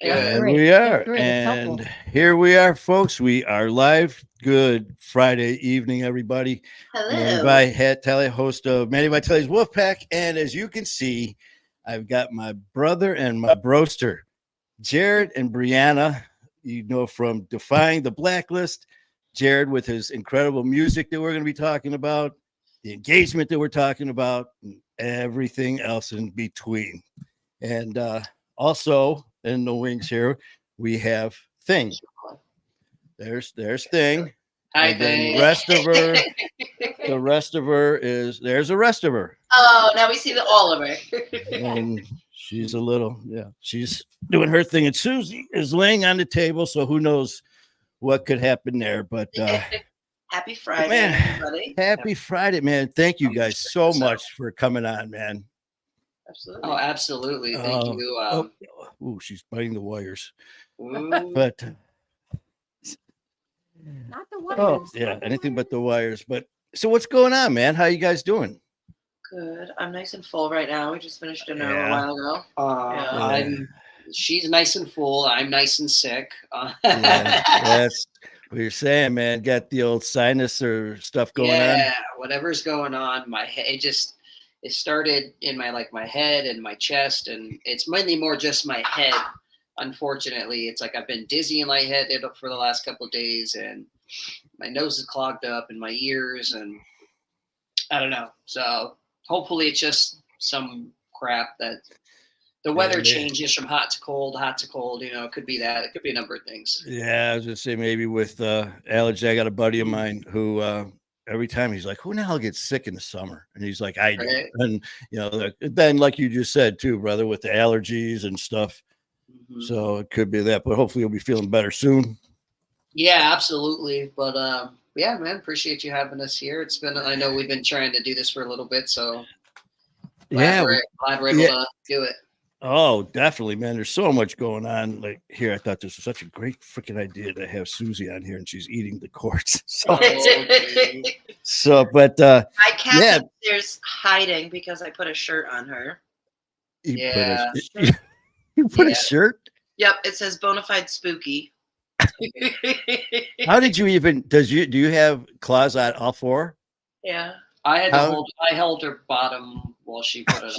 And great. we That's are. great. It's helpful. And here we are, folks. We are live. Good Friday evening, everybody. Manny Hello. Vitale, host of Manny Vitale's Wolfpack. And as you can see, I've got my brother and my broster, Jared and Brianna. You know, from Defying the Blaklist. Jared with his incredible music that we're going to be talking about, the engagement that we're talking about, and everything else in between. And also in the wings here, we have Thing. There's Thing. Hi, And then Thing. the rest of her is there's the rest of her. Oh, now we see the Oliver. And she's a little, she's doing her thing. And Susie is laying on the table, so who knows what could happen there. But Happy Friday, man, everybody. happy Friday, man. Thank you guys so much for coming on, man. Absolutely. Oh, absolutely. Thank you. She's biting the wires. Ooh. But Not the wires. yeah, anything but the wires. But so what's going on, man? How you guys doing? Good. I'm nice and full right now. We just finished dinner Yeah. a while ago. She's nice and full. I'm nice and sick. Yeah, that's what you're saying, man. Got the old sinus or stuff going on. Yeah, whatever's going on. My head, it started in my head and my chest, and it's mainly more just my head. Unfortunately, it's like I've been dizzy and lightheaded for the last couple of days, and my nose is clogged up and my ears, and I don't know. So hopefully it's just some crap that the weather changes from hot to cold. You know, it could be that. It could be a number of things. Yeah, I was gonna say maybe with allergy. I got a buddy of mine who every time he's like, "Who the hell gets sick in the summer?" And he's like, "I do." Right. And you know, then like you just said too, brother, with the allergies and stuff. Mm-hmm. So it could be that, but hopefully you'll be feeling better soon. Yeah, absolutely. But yeah, man, appreciate you having us here. It's been, I know we've been trying to do this for a little bit, so glad we're able to do it. Oh, definitely, man. There's so much going on. Like here, I thought this was such a great freaking idea to have Susie on here, and she's eating the quartz. But My cat's upstairs hiding because I put a shirt on her. You put a shirt? Yep, it says Bonafide Spooky. How did you even? Do you have claws on all four? Yeah. I held her bottom while she put it.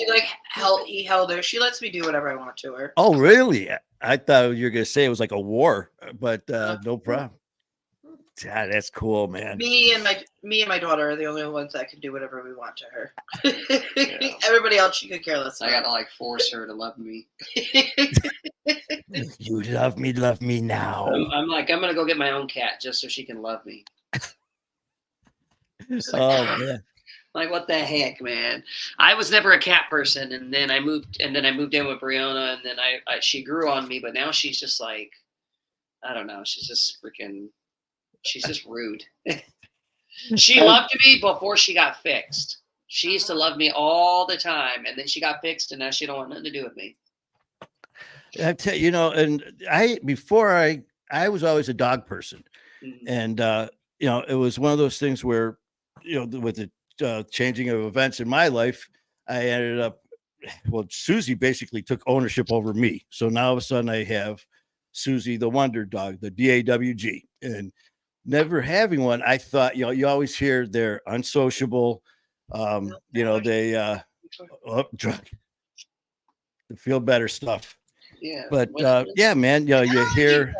He held her. She lets me do whatever I want to her. Oh, really? I thought you were gonna say it was like a war, but no problem. God, that's cool, man. Me and my daughter are the only ones that can do whatever we want to her. Everybody else, she could care less. I gotta force her to love me. You love me now. I'm gonna go get my own cat just so she can love me. Man. Like, what the heck, man? I was never a cat person, and then I moved in with Brianna, and then she grew on me, but now she's just like, I don't know, she's just rude. She loved me before she got fixed. She used to love me all the time, and then she got fixed, and now she don't want nothing to do with me. I tell you, and I was always a dog person, and it was one of those things where, with the changing of events in my life, I ended up, Susie basically took ownership over me. So now all of a sudden I have Susie, the wonder dog, the DAWG, and never having one. I thought, you always hear they're unsociable. They drunk, the feel better stuff. Yeah. But yeah, man, you hear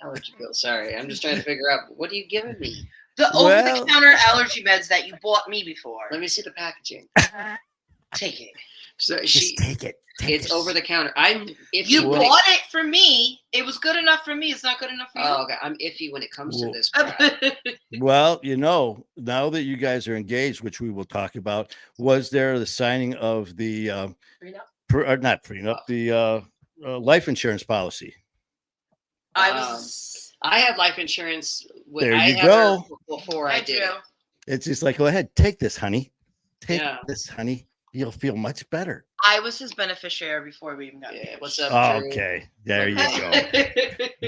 allergy pill. Sorry, I'm just trying to figure out what are you giving me. The over-the-counter allergy meds that you bought me before. Let me see the packaging. Take it. So take it. It's over the counter. You bought it for me. It was good enough for me. It's not good enough for you. Oh, okay. I'm iffy when it comes to this. Well, now that you guys are engaged, which we will talk about, was there the signing of the not prenup, the life insurance policy? I had life insurance. There you go. Before I did. It's just like, go ahead, take this, honey. Take this, honey. You'll feel much better. I was his beneficiary before we even got married. What's up? Okay, there you go.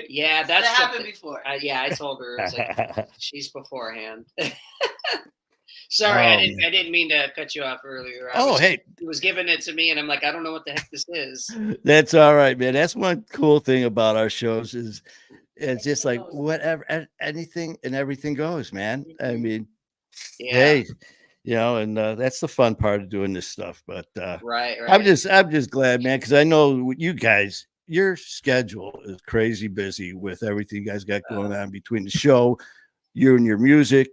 Yeah, that happened before. I told her she's beforehand. Sorry, Oh, I didn't mean to cut you off earlier. Hey, He was giving it to me, and I'm like, I don't know what the heck this is. that's all right, man. That's one cool thing about our shows is it's just like whatever, anything and everything goes, man. I mean, Yeah. hey, and that's the fun part of doing this stuff. But Right. I'm just glad, man, because I know you guys, your schedule is crazy busy with everything you guys got going on between the show, you and your music,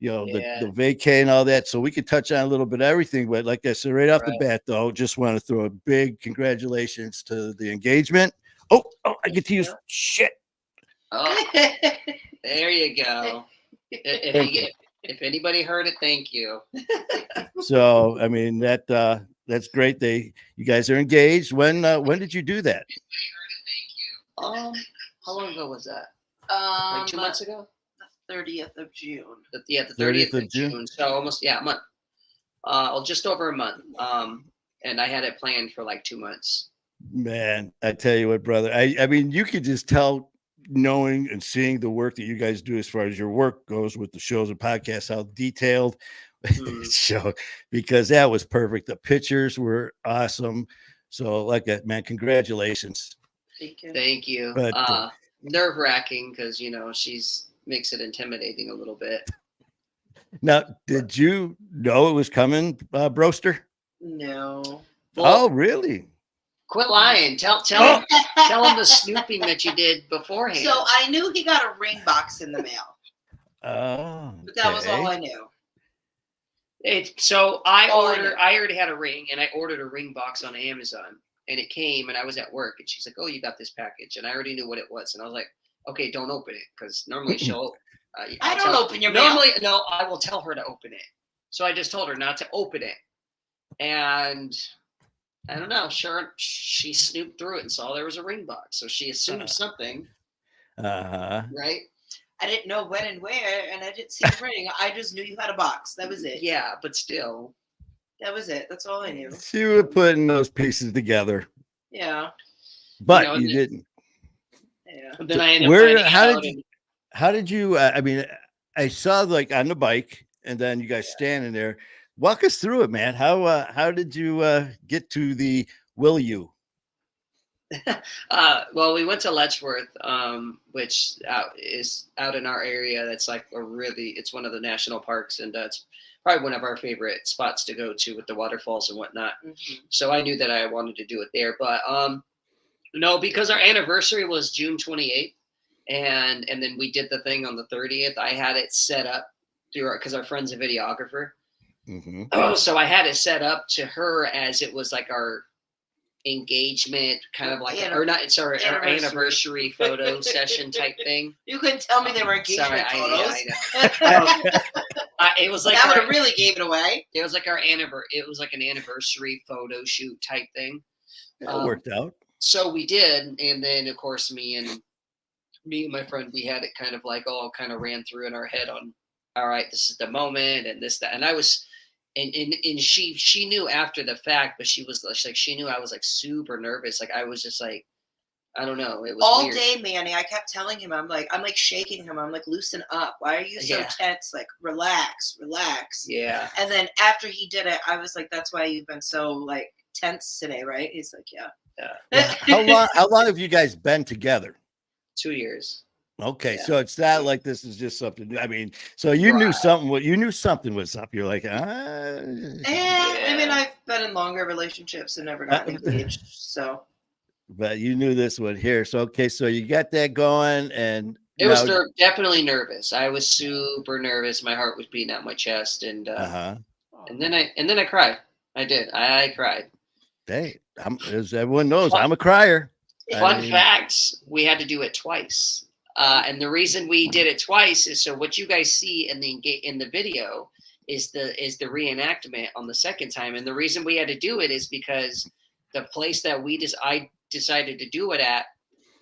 the vacay and all that. So we could touch on a little bit of everything. But like I said, right off the bat, though, just want to throw a big congratulations to the engagement. Oh, I get to use shit. Oh, there you go. If anybody heard it, thank you. So I mean that's great. You guys are engaged. When did you do that? How long ago was that? Like 2 months ago? The 30th of June. The 30th of June. So almost a month. Just over a month. And I had it planned for like 2 months. Man, I tell you what, brother. I mean, you could just tell, knowing and seeing the work that you guys do as far as your work goes with the shows and podcasts, how detailed show, because that was perfect. The pictures were awesome. So like that, man, congratulations. Thank you. But nerve-wracking because she's makes it intimidating a little bit. Now, did you know it was coming, Broster? No. Well, oh, really? Quit lying. Tell him the snooping that you did beforehand. So I knew he got a ring box in the mail. Oh, but that was all I knew. I already had a ring, and I ordered a ring box on Amazon, and it came, and I was at work, and she's like, "Oh, you got this package," and I already knew what it was, and I was like, "Okay, don't open it," because normally she'll. I don't open your mail. Normally, no, I will tell her to open it. So I just told her not to open it, and I don't know. Sure, she snooped through it and saw there was a ring box, so she assumed something. Right. I didn't know when and where, and I didn't see the ring. I just knew you had a box. That was it. Yeah, but still. That was it. That's all I knew. You were putting those pieces together. Yeah. But you didn't. Yeah. Then I ended up how did you, I mean, I saw like on the bike and then you guys standing there. Walk us through it, man. How did you get to the will you? Well, we went to Letchworth, which is out in our area. That's like it's one of the national parks, and it's probably one of our favorite spots to go to with the waterfalls and whatnot. Mm-hmm. So I knew that I wanted to do it there, but no, because our anniversary was June 28th, and then we did the thing on the 30th. I had it set up because our friend's a videographer. Mm-hmm. So I had it set up to her as it was like our engagement, kind of like our anniversary photo session type thing. You couldn't tell me they were engagement photos. I know. It was like that would have really gave it away. It was like it was like an anniversary photo shoot type thing. It worked out. So we did, and then of course me and my friend, we had it kind of like all kind of ran through in our head on, all right, this is the moment and this, that. And I was, and she knew after the fact, but she was like, she knew I was like super nervous. Like I was just like, I don't know. It was all weird. day, Manny. I kept telling him, I'm like shaking him. I'm like, loosen up. Why are you so tense? Like, relax. Yeah. And then after he did it, I was like, that's why you've been so like tense today, right? He's like, yeah. How long have you guys been together? 2 years. Okay, so it's not like this is just something new. I mean, so you knew something. You knew something was up. You're like, I mean, I've been in longer relationships and never gotten engaged. So, but you knew this one here. So okay, so you got that going, and it was definitely nervous. I was super nervous. My heart was beating out my chest, and then I cried. I did. I cried. Hey, as everyone knows, I'm a crier. Fun facts: we had to do it twice. And the reason we did it twice is so what you guys see in the video is the reenactment on the second time. And the reason we had to do it is because the place that I decided to do it at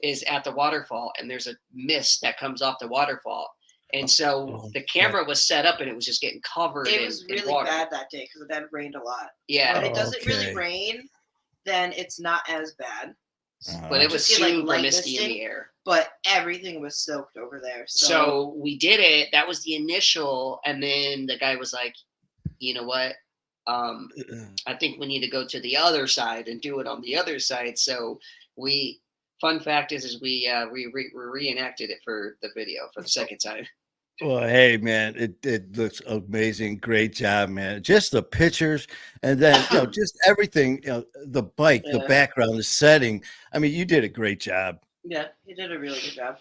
is at the waterfall, and there's a mist that comes off the waterfall. And so the camera was set up and it was just getting covered in water. It was really bad that day because it had rained a lot. Yeah. When it doesn't really rain, then it's not as bad. But it was super misty in the air. But everything was soaked over there. So we did it. That was the initial. And then the guy was like, you know what? I think we need to go to the other side and do it on the other side. So fun fact is we reenacted it for the video for the second time. Well, hey, man, it looks amazing. Great job, man. Just the pictures, and then just everything. The bike, the background, the setting. I mean, you did a great job. Yeah, he did a really good job.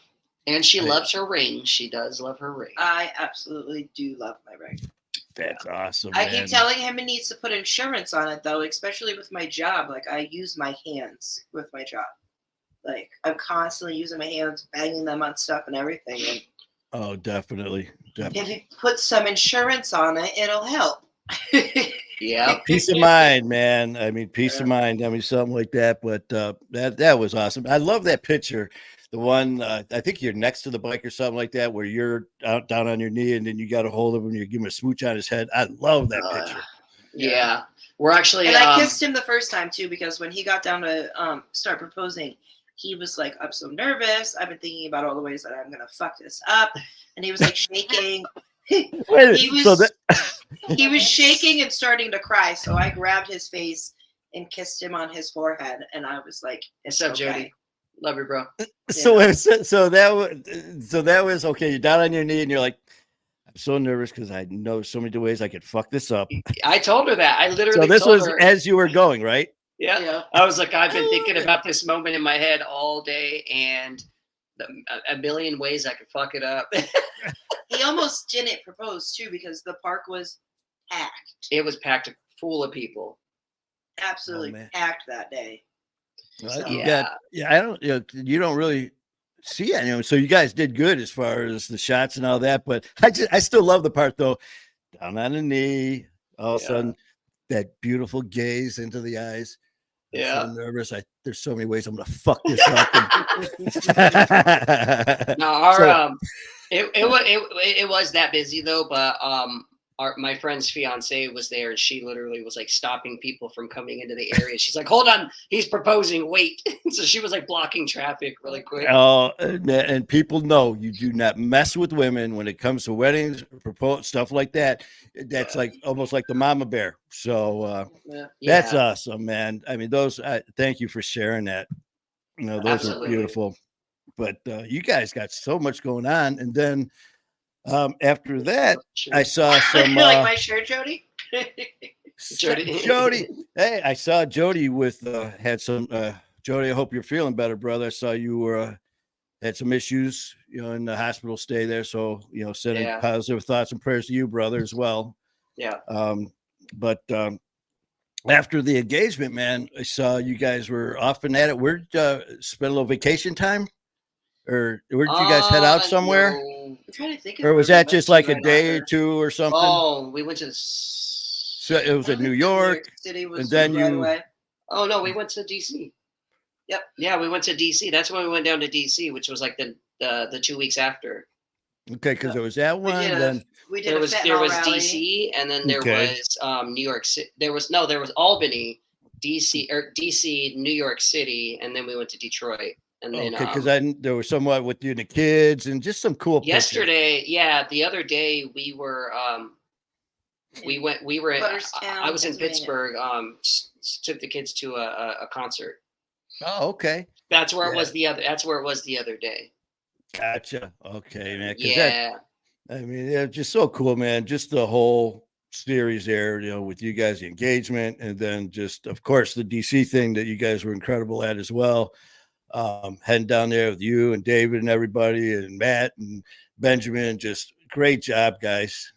And she loves her ring. She does love her ring. I absolutely do love my ring. That's awesome. I man. keep telling him he needs to put insurance on it, though, especially with my job. Like, I use my hands with my job. Like, I'm constantly using my hands, banging them on stuff and everything. And Oh, definitely. if you put some insurance on it, it'll help. Yeah. Peace of mind, man. I mean, peace of mind. I mean, something like that. But that was awesome. I love that picture. The one, I think you're next to the bike or something like that, where you're down on your knee and then you got a hold of him. You give him a smooch on his head. I love that picture. Yeah. We're actually. And I kissed him the first time, too, because when he got down to start proposing, he was like, I'm so nervous. I've been thinking about all the ways that I'm going to fuck this up. And he was like shaking. He was shaking and starting to cry. So I grabbed his face and kissed him on his forehead. And I was like, "What's up, Jody? Love you, bro." So that was okay. You're down on your knee and you're like, I'm so nervous because I know so many ways I could fuck this up. I told her that. I literally. So this told was her, as you were going, right? Yeah. I was like, I've been thinking about this moment in my head all day, and a million ways I could fuck it up. He almost didn't propose, too, because the park was packed. It was packed full of people. Absolutely packed that day. Well, I don't. You don't really see anyone. So you guys did good as far as the shots and all that. But I still love the part though. Down on the knee, all of a sudden, that beautiful gaze into the eyes. I'm so nervous. There's so many ways I'm gonna fuck this up. No, it was that busy though, but my friend's fiance was there, and she literally was like stopping people from coming into the area. She's like, "Hold on, he's proposing. Wait!" So she was like blocking traffic really quick. Oh, and people know you do not mess with women when it comes to weddings, propose stuff like that. That's like almost like the mama bear. So that's awesome, man. I mean, thank you for sharing that. Those Absolutely. are beautiful. But you guys got so much going on, and then. After that, I saw some. Like my shirt, Jody. Jody. Hey, I saw Jody with had some. Jody, I hope you're feeling better, brother. I saw you were had some issues, in the hospital stay there. So sending positive thoughts and prayers to you, brother, as well. Yeah. But after the engagement, man, I saw you guys were off and at it. Where'd spend a little vacation time? Or where did you guys head out somewhere? No. I'm trying to think or was that just like a day or two or something? Oh, we went to. So it was in New York, City was and then right away. Oh no, we went to DC. Yep. Yeah, we went to DC. That's when we went down to DC, which was like the 2 weeks after. Okay, because there was that one. Then we did there was rally. DC, and then there was New York City. There was Albany, DC, New York City, and then we went to Detroit. And then, because there was somewhat with you and the kids and just some cool yesterday. Pictures. Yeah, the other day we were I was in Pittsburgh. Took the kids to a concert. Oh, okay. That's where it was That's where it was the other day. Gotcha. Okay, man. Yeah. I mean, just so cool, man. Just the whole series there, with you guys, the engagement, and then just, of course, the DC thing that you guys were incredible at as well. Heading down there with you and David and everybody and Matt and Benjamin, just great job, guys.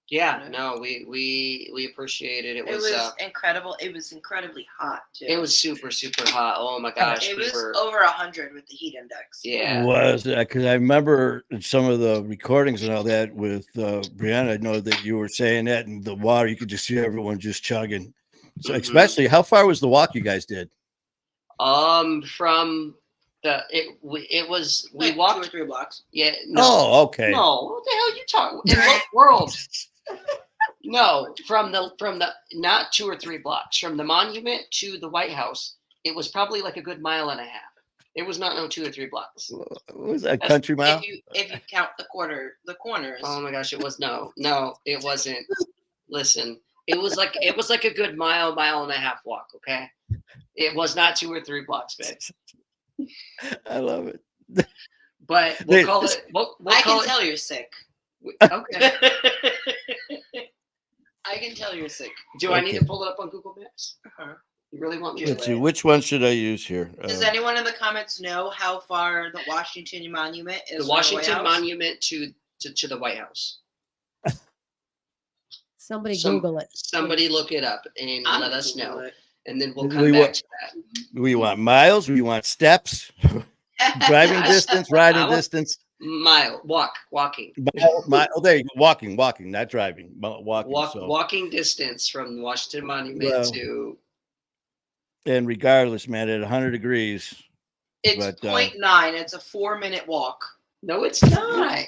Yeah, no, we appreciate it. It was incredible. It was incredibly hot too. It was super, super hot. Oh my gosh. It was over 100 with the heat index. Yeah. It was, because I remember some of the recordings and all that with Brianna. I know that you were saying that, and the water, you could just see everyone just chugging. So especially, how far was the walk you guys did? From it was we like walked 2 or 3 blocks. Yeah. No. Oh, okay. No, what the hell are you talking? In what world? No, from the not 2 or 3 blocks from the monument to the White House. It was probably like a good mile and a half. It was not 2 or 3 blocks. What was that, country mile? If you count the corners. Oh my gosh, it was no, it wasn't. Listen, it was like a good mile and a half walk. Okay, it was not 2 or 3 blocks, babe. I love it. But we'll call it. We'll I call can it. tell you're sick. Okay. I can tell you're sick. Do I need Okay. to pull it up on Google Maps? Uh-huh. You really want me to? Let's see, which one should I use here? Does anyone in the comments know how far the Washington Monument is? The from Washington White House? Monument to the White House. Somebody Google it. Somebody look it up and I'm let gonna us Google know, it. and then we'll We come back to that. We want miles. We want steps. Driving distance, riding distance. Walking. Oh, there you go. Walking, not driving. Walking. Walking distance from the Washington Monument Well, to. And regardless, man, at 100 degrees. It's But, 0.9. It's a 4-minute walk. No, it's not.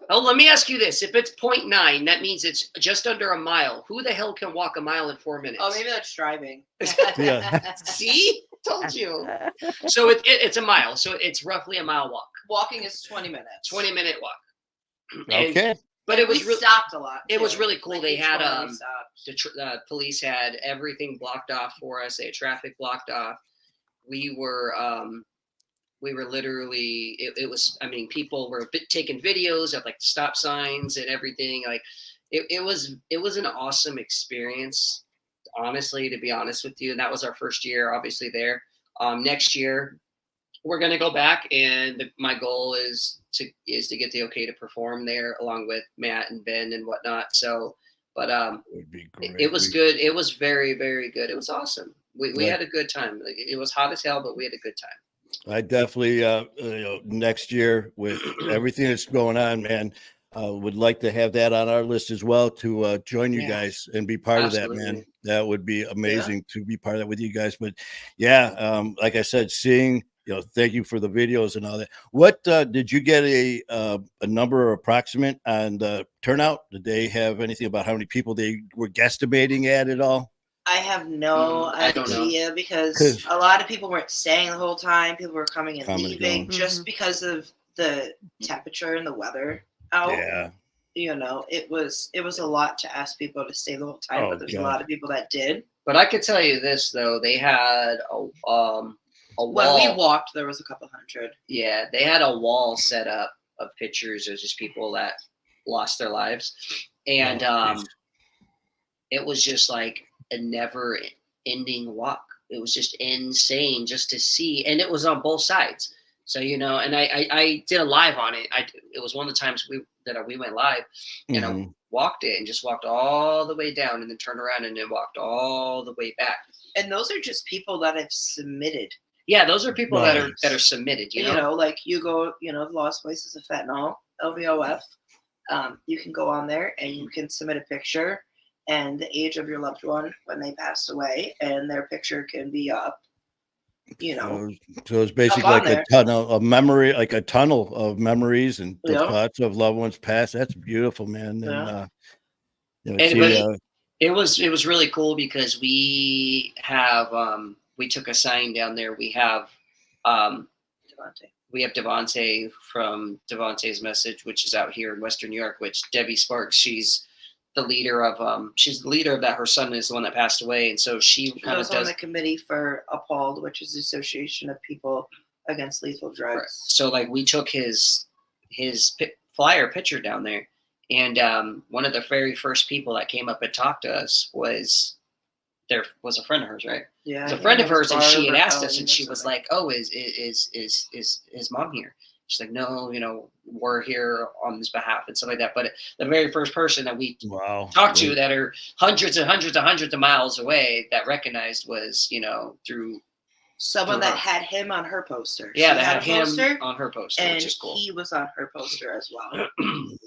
Oh, let me ask you this: if it's 0.9, that means it's just under a mile. Who the hell can walk a mile in 4 minutes? Oh, maybe that's driving. Yeah. See, told you. So it's a mile. So it's roughly a mile walk. Walking is 20 minutes. 20-minute walk. And- Okay. But And it was we really stopped a lot. it was too. really cool. Like, They each had one we stopped. the police had everything blocked off for us. They had traffic blocked off. We were literally it was. I mean, people were taking videos of like stop signs and everything. Like it was an awesome experience. Honestly, to be honest with you, and that was our first year, obviously there. Next year, we're gonna go back, and my goal is to get the okay to perform there along with Matt and Ben and whatnot. So, but Would be great. it was good. It was very, very good. It was awesome. We had a good time. Like, it was hot as hell, but we had a good time. I definitely, next year with everything that's going on, man, would like to have that on our list as well to join you guys and be part of that, man. Absolutely. That would be amazing to be part of that with you guys. But yeah, like I said, seeing, thank you for the videos and all that. What did you get a number or approximate on the turnout? Did they have anything about how many people they were guesstimating at all? I have no I don't know. idea because a lot of people weren't staying the whole time. People were coming and leaving going. just because of the temperature and the weather out. Yeah. It was a lot to ask people to stay the whole time, Oh, but there's God. a lot of people that did. But I could tell you this though, they had a wall. When we walked, there was a couple hundred. Yeah, they had a wall set up of pictures of just people that lost their lives, and geez. it was just like a never-ending walk. It was just insane just to see, and it was on both sides. So and I did a live on it. It was one of the times we went live, and I walked it and just walked all the way down, and then turned around and then walked all the way back. And those are just people that have submitted. Yeah, those are people Right. that are submitted. Like you go, the Lost Voices of Fentanyl, LVOF. You can go on there and you can submit a picture and the age of your loved one when they passed away, and their picture can be up. So it's basically on like there. a tunnel of memory, like a tunnel of memories and the Yeah. thoughts of loved ones past. That's beautiful, man. Yeah. And, It was really cool because we have we took a sign down there. We have Devontae from Devontae's Message, which is out here in Western New York, which Debbie Sparks, she's the leader of that. Her son is the one that passed away, and so she kind of goes on does the committee for Appalled, which is the Association of People Against Lethal Drugs. So like we took his flyer picture down there, and one of the very first people that came up and talked to us was a friend of hers, right? Yeah, It was a friend of hers, and she had Barbara asked us, Cullen and or she was something. like, "Oh, is his mom here?" She's like, "No, we're here on his behalf," and stuff like that. But the very first person that we wow. talked to that are hundreds and hundreds and hundreds of miles away that recognized was, through Someone that had him on her poster. yeah, She that had a him poster, on her poster, and which is cool. he was on her poster as well.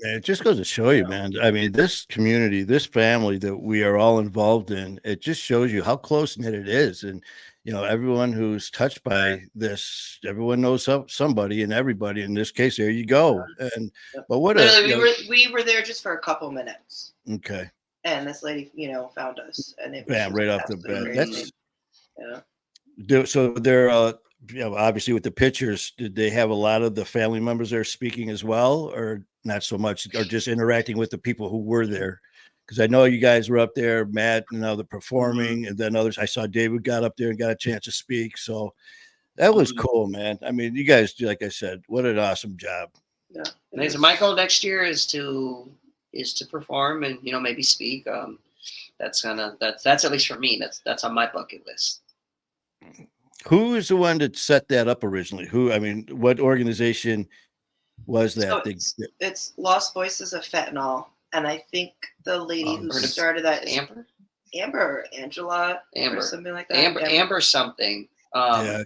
It just goes to show you, man. I mean, this community, this family that we are all involved in, it just shows you how close knit it is. And, everyone who's touched by this, everyone knows somebody and everybody. In this case, there you go. And, but what we were there just for a couple minutes. Okay. And this lady, found us, and it was Bam, just right off the absolutely bat. crazy. So they're, obviously with the pictures, did they have a lot of the family members there speaking as well, or not so much, or just interacting with the people who were there? because I know you guys were up there, Matt and other performing, and then others. I saw David got up there and got a chance to speak. So that was cool, man. I mean, you guys, like I said, what an awesome job. Yeah. And so my goal next year is to perform and maybe speak. That's at least for me. That's on my bucket list. Who is the one that set that up originally? What organization was that? So it's Lost Voices of Fentanyl, and I think the lady who started that is Amber or Angela or something like that. Amber something. Yeah.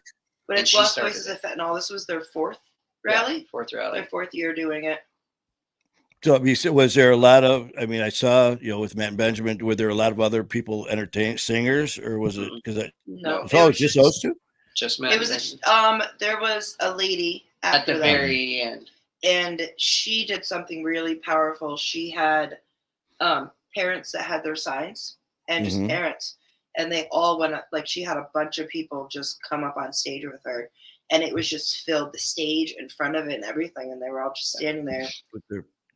But it's Lost Voices of Fentanyl. This was their fourth rally. Yeah, fourth rally. Their fourth year doing it. So was there a lot of? I mean, I saw with Matt and Benjamin. Were there a lot of other people singers, or was it because no? It was just those two. Just Matt. It was there was a lady at the very end, and she did something really powerful. She had parents that had their signs, and just parents, and they all went up. Like she had a bunch of people just come up on stage with her, and it was just filled the stage in front of it and everything, and they were all just standing there.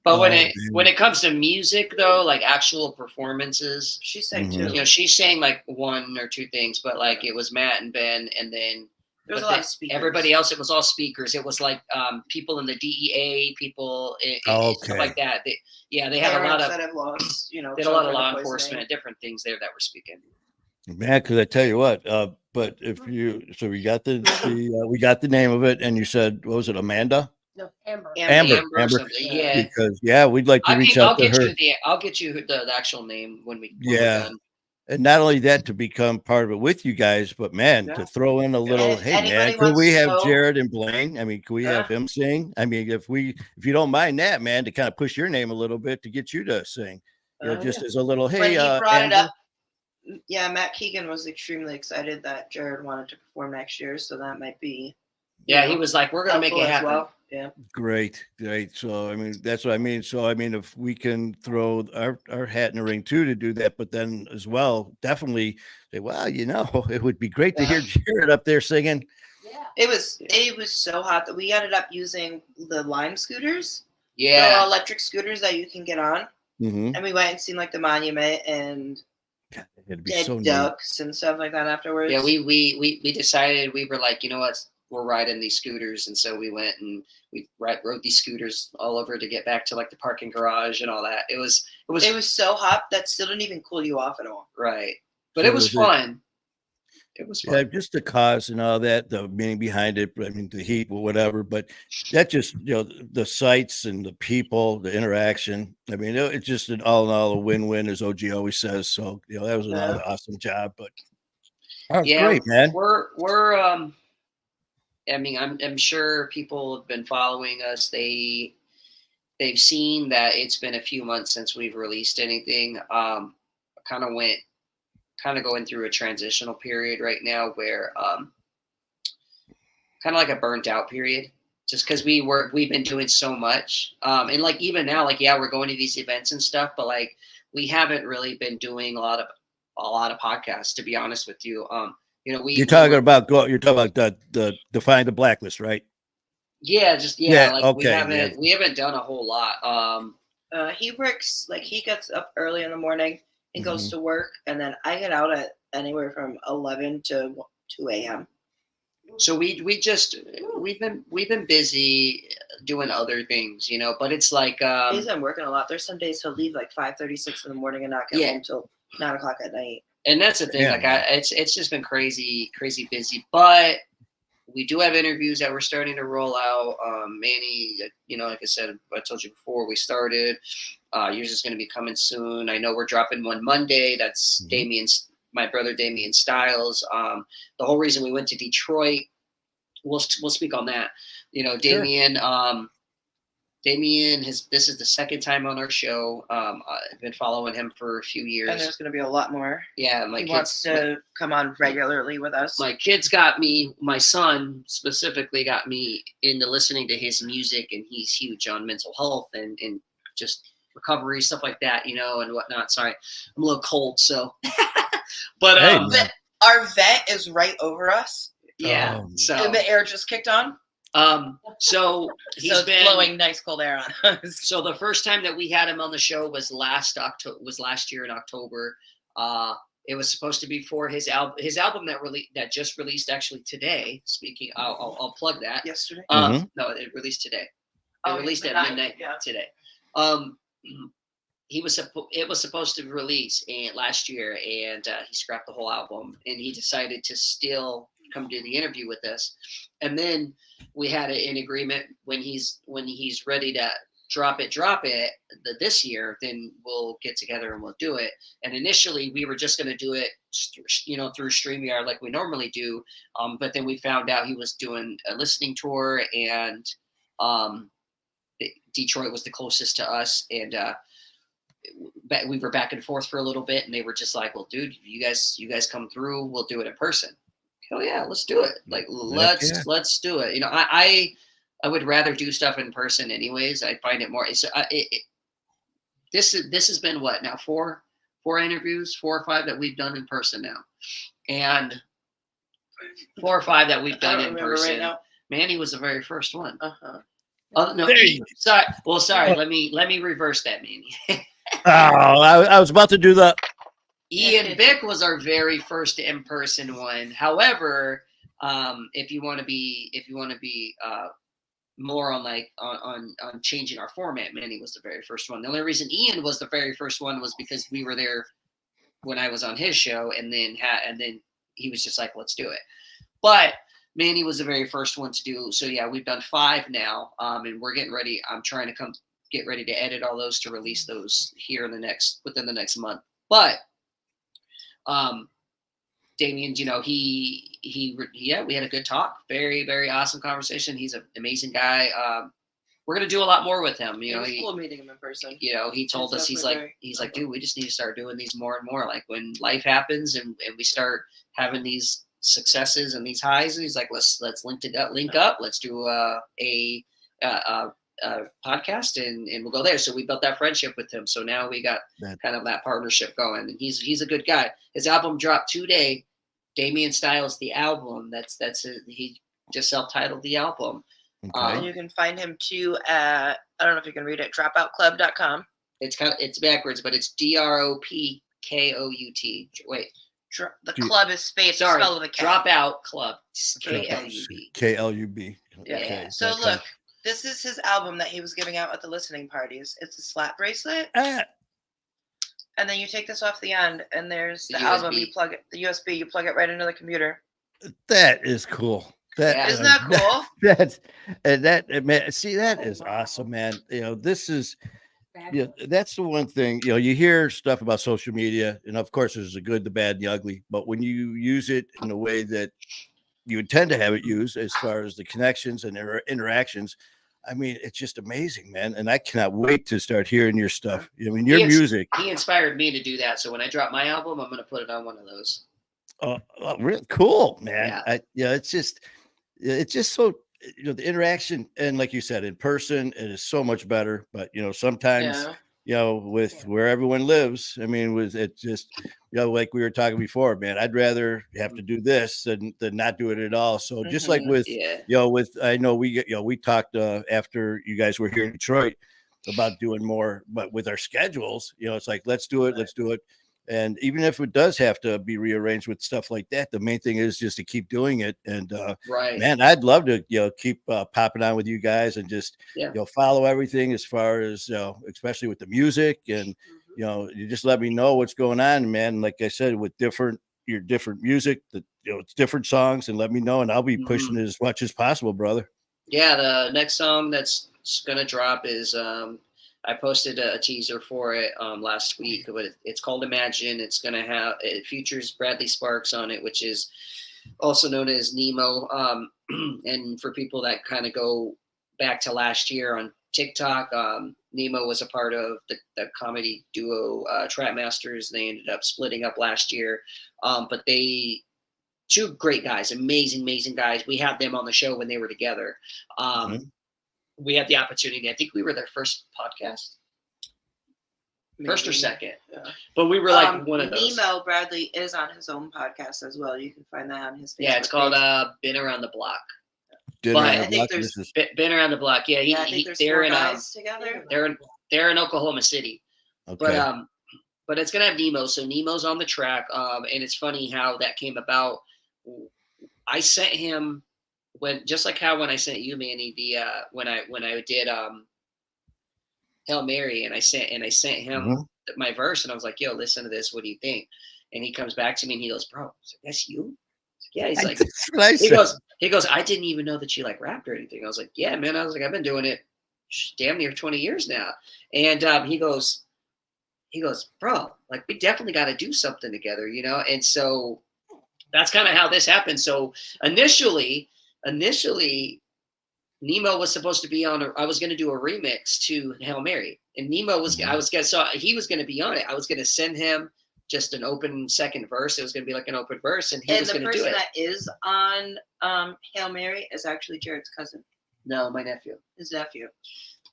But when it comes to music, though, like actual performances, she sang too. She sang like one or two things, but like it was Matt and Ben, and then there was a lot of speakers. Everybody else, it was all speakers. It was like people in the DEA, people, stuff like that. They had a lot of that have lost, they had a lot of law enforcement, different things there that were speaking. Man, because I tell you what, but we got we got the name of it, and you said, what was it, Amanda? No, Amber. Amber. Yeah. Because we'd like to reach out to her. I'll get you the actual name when we're done. And not only that, to become part of it with you guys, but man, to throw in a little, hey man, could we have Jared and Blaine? I mean, could we have him sing? I mean, if you don't mind that, man, to kind of push your name a little bit to get you to sing, just as a little, hey, when he brought it up. Yeah, Matt Keegan was extremely excited that Jared wanted to perform next year, so that might be. Yeah, he was like, "We're gonna make it happen." Well. Yeah. Great. So I mean, that's what I mean. So I mean, if we can throw our hat in the ring too to do that, but then as well, definitely say, well, it would be great to hear Jared up there singing. Yeah. It was so hot that we ended up using the Lime scooters. Yeah. The electric scooters that you can get on. Mm-hmm. And we went and seen like the monument and dead ducks and stuff like that afterwards. Yeah, we decided, we were like, you know what, we're riding these scooters, and so we went and we rode these scooters all over to get back to like the parking garage and all that. It was so hot that still didn't even cool you off at all. Right, but it was fun. It was fun. Yeah, just the cause and all that, the meaning behind it. I mean, the heat or whatever, but that just, the sights and the people, the interaction. I mean, it's just an all in all a win-win, as OG always says. So, that was another awesome job. But great, man. We're I mean, I'm sure people have been following us. They've seen that it's been a few months since we've released anything. Kind of going through a transitional period right now where kind of like a burnt out period, just because we've been doing so much. And like even now, like, yeah, we're going to these events and stuff, but like we haven't really been doing a lot of podcasts, to be honest with you. You're talking about the Defying the Blaklist, right? Yeah, okay. We haven't done a whole lot. He works, like, he gets up early in the morning and goes to work, and then I get out at anywhere from 11 to 2 a.m. So we've been busy doing other things, but it's like he's been working a lot. There's some days he'll leave like 5:36 in the morning and not get home till 9 o'clock at night. And that's the thing. It's just been crazy busy. But we do have interviews that we're starting to roll out. Manny, like I said, I told you before we started. Yours is going to be coming soon. I know we're dropping one Monday. That's my brother Damian Styles. The whole reason we went to Detroit, we'll speak on that. Damian. Sure. Damian this is the second time on our show. I've been following him for a few years. And there's going to be a lot more. Yeah. He wants to come on regularly with us. My son specifically got me into listening to his music, and he's huge on mental health and just recovery, stuff like that, and whatnot. Sorry, I'm a little cold, so. But our vet is right over us. Yeah. So and the air just kicked on. So he's So it's been blowing nice cold air on us. So the first time that we had him on the show was last year in October. It was supposed to be for his album that just released actually today. Speaking, I'll plug that. Yesterday. No, it released today. It released at midnight today. It was supposed to release last year, and he scrapped the whole album, and he decided to still come do the interview with us. And then we had an agreement when he's ready to drop it this year, then we'll get together and we'll do it. And initially we were just going to do it, through StreamYard like we normally do. But then we found out he was doing a listening tour, and Detroit was the closest to us. And we were back and forth for a little bit, and they were just like, well, dude, you guys come through, we'll do it in person. Hell yeah, let's do it. Like, let's do it. I would rather do stuff in person anyways. I find it more. This has been what now, four interviews, 4 or 5 that we've done in person now, and 4 or 5 that we've done in person. Right, Manny was the very first one. Oh no, sorry. Well, sorry. Let me reverse that, Manny. I was about to do that. Ian Bick was our very first in-person one. However, if you want to be more on changing our format, Manny was the very first one. The only reason Ian was the very first one was because we were there when I was on his show, and then he was just like, let's do it. But Manny was the very first one to do. So yeah, we've done 5 now, and we're getting ready. I'm trying to get ready to edit all those to release those here within the next month. But Damien, we had a good talk. Very, very awesome conversation. He's an amazing guy. We're gonna do a lot more with him. It was cool meeting him in person. He told us, he's like, dude, we just need to start doing these more and more. Like when life happens and we start having these successes and these highs, and he's like, let's link up. Let's do a podcast and we'll go there. So we built that friendship with him. So now we got kind of that partnership going, and he's a good guy. His album dropped today. Damien Styles, the album. He just self-titled the album. Okay. And you can find him too at, I don't know if you can read it, dropoutclub.com. It's backwards, but it's DROPKOUT. Wait. The club is spaced. Sorry, spelled with a K. Dropout Club. KLUB. KLUB. Yeah. Okay. So look, this is his album that he was giving out at the listening parties. It's a slap bracelet. And then you take this off the end, and there's the album. You plug it, the USB. You plug it right into the computer. That is cool. Isn't that cool? That is awesome, man. This is. Yeah, that's the one thing. You hear stuff about social media, and of course, there's the good, the bad, and the ugly. But when you use it in a way that you intend to have it used, as far as the connections and interactions, I mean, it's just amazing, man. And I cannot wait to start hearing your stuff. Your music. He inspired me to do that. So when I drop my album, I'm going to put it on one of those. Really cool, man. Yeah. It's just so, the interaction, and like you said, in person, it is so much better. But sometimes, with where everyone lives, I mean, with it just, like we were talking before, man, I'd rather have to do this than not do it at all. So just like with, I know we talked after you guys were here in Detroit about doing more, but with our schedules, it's like, let's do it. And even if it does have to be rearranged with stuff like that, the main thing is just to keep doing it. And man, I'd love to keep popping on with you guys and just follow everything as far as especially with the music, and you just let me know what's going on, man. Like I said, with your different music, it's different songs, and let me know, and I'll be pushing it as much as possible, brother. Yeah, the next song that's gonna drop is I posted a teaser for it last week, but it's called Imagine. It features Bradley Sparks on it, which is also known as Nemo. And for people that kind of go back to last year on TikTok, Nemo was a part of the comedy duo Trap Masters. They ended up splitting up last year, but two great guys, amazing guys. We had them on the show when they were together. We had the opportunity. I think we were their first podcast, first or second. Yeah. But we were like one of those. Nemo Bradley is on his own podcast as well. You can find that on his Facebook it's called Been Around the Block. Dinner But on I the think block. there's- This is Been around the block. Yeah, Yeah, I think there's they're four in guys together. they're in Oklahoma City. okay. But it's gonna have Nemo. So Nemo's on the track. And it's funny how that came about. I sent him just like how when I sent you, Manny, the when I did Hail Mary, and I sent him Mhm. my verse, and I was like, "Yo, listen to this. What do you think?" And he comes back to me and he goes, "Bro," I was like, "That's you?" Yeah, he's like, That's what I he said. goes, "I didn't even know that you like rapped or anything." I was like, "Yeah, man." I was like, "I've been doing it damn near 20 years now." And he goes, "Bro, like we definitely got to do something together, you know?" And so that's kind of how this happened. So initially, Nemo was supposed to be on. I was going to do a remix to Hail Mary, and Nemo was. Mhm. I was going. So he was going to be on it. I was going to send him just an open second verse. It was going to be like an open verse, and he And was the going to do person it. that is on Hail Mary is actually Jared's cousin, No, my nephew. his nephew.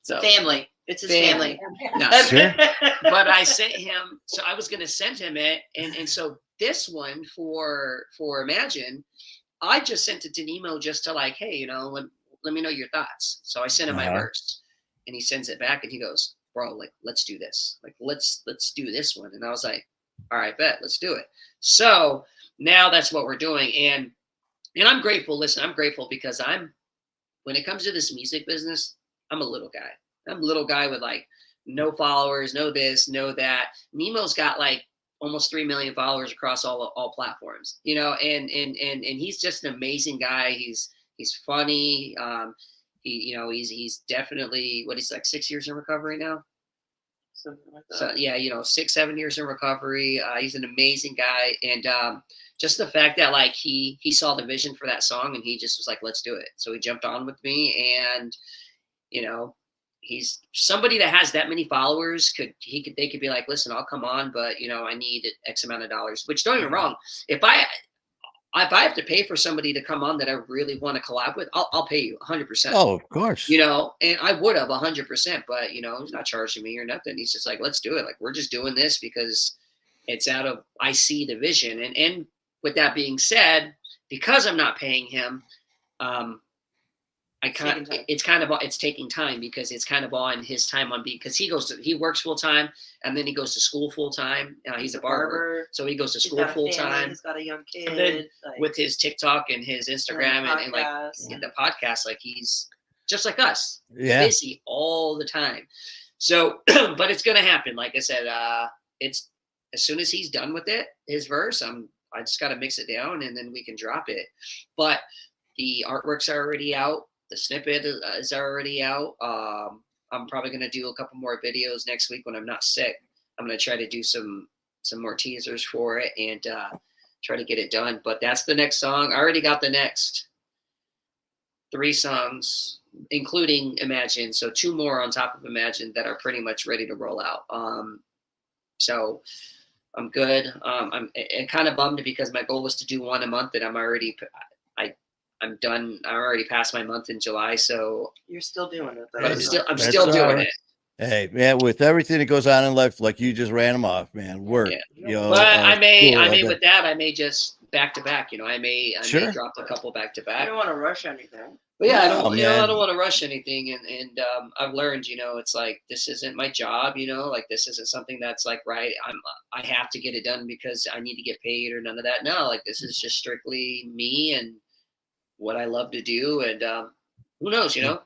So Family. It's his family. No. Sure. But I sent him. So I was going to send him it, and so this one for Imagine, I just sent it to Nemo just to like, hey, you know, let me know your thoughts. So I sent him my Uh-huh. verse, and he sends it back, and he goes, "Bro, like, let's do this. Like, let's do this one." And I was like, "All right, bet, let's do it." So now that's what we're doing, and I'm grateful. Listen, I'm grateful because when it comes to this music business, I'm a little guy. I'm a little guy with like no followers, no this, no that. Nemo's got like almost 3 million followers across all platforms, you know, and he's just an amazing guy. He's funny. He's definitely he's like 6 years in recovery now. Something like that. So yeah, 6-7 years in recovery. He's an amazing guy, and just the fact that like he saw the vision for that song, and he just was like, "Let's do it." So he jumped on with me, and he's somebody that has that many followers. They could be like, "Listen, I'll come on, but I need X amount of dollars." Which don't get me wrong, if I have to pay for somebody to come on that I really want to collab with, I'll pay you 100%. Oh, of course. And I would have 100%, but he's not charging me or nothing. He's just like, let's do it. Like, we're just doing this because I see the vision. And with that being said, because I'm not paying him, it's taking time because it's kind of on his time because he works full time and then he goes to school full time. He's a barber, so he goes to He's school got a full family, time. He's got a young kid. Then like, with his TikTok and his Instagram and like podcast. the podcast, like he's just like us, Yeah. busy all the time. So, but it's gonna happen. Like I said, it's as soon as he's done with it, his verse, I just got to mix it down and then we can drop it. But the artwork's already out. The snippet is already out. I'm probably gonna do a couple more videos next week when I'm not sick. I'm gonna try to do some more teasers for it and try to get it done. But that's the next song. I already got the next 3 songs, including Imagine. So 2 more on top of Imagine that are pretty much ready to roll out. So I'm good. I'm kind of bummed because my goal was to do 1 a month, and I'm done. I already passed my month in July, so You're still doing it. Though. I'm Hey, still that's doing it. Hey, man, with everything that goes on in life, like you just ran them off, man. Work. Yeah. But I may school, with that, I may just back to back. I may drop a couple back to I back. don't want to rush anything. But yeah, I No, don't man. want to rush anything, and I've learned, it's like this isn't my job, like this isn't something that's like right. I have to get it done because I need to get paid or none of that. No, like this is just strictly me and what I love to do, and who knows, just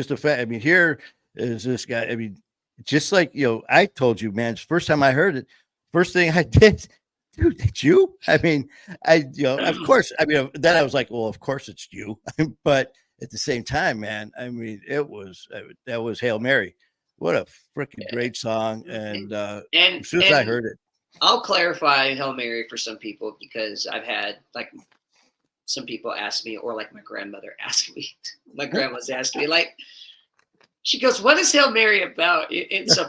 the fact. I mean, here is this guy. I mean, just like I told you, man. First time I heard it, first thing I did. Dude, it's you? I mean, of course. I mean, then I was like, well, of course it's you. But at the same time, man, I mean, that was Hail Mary. What a freaking great song. And as soon as I heard it, I'll clarify Hail Mary for some people because I've had like some people ask me, or like my grandmother asked me. My grandma's asked me, like, she goes, "What is Hail Mary about?" And so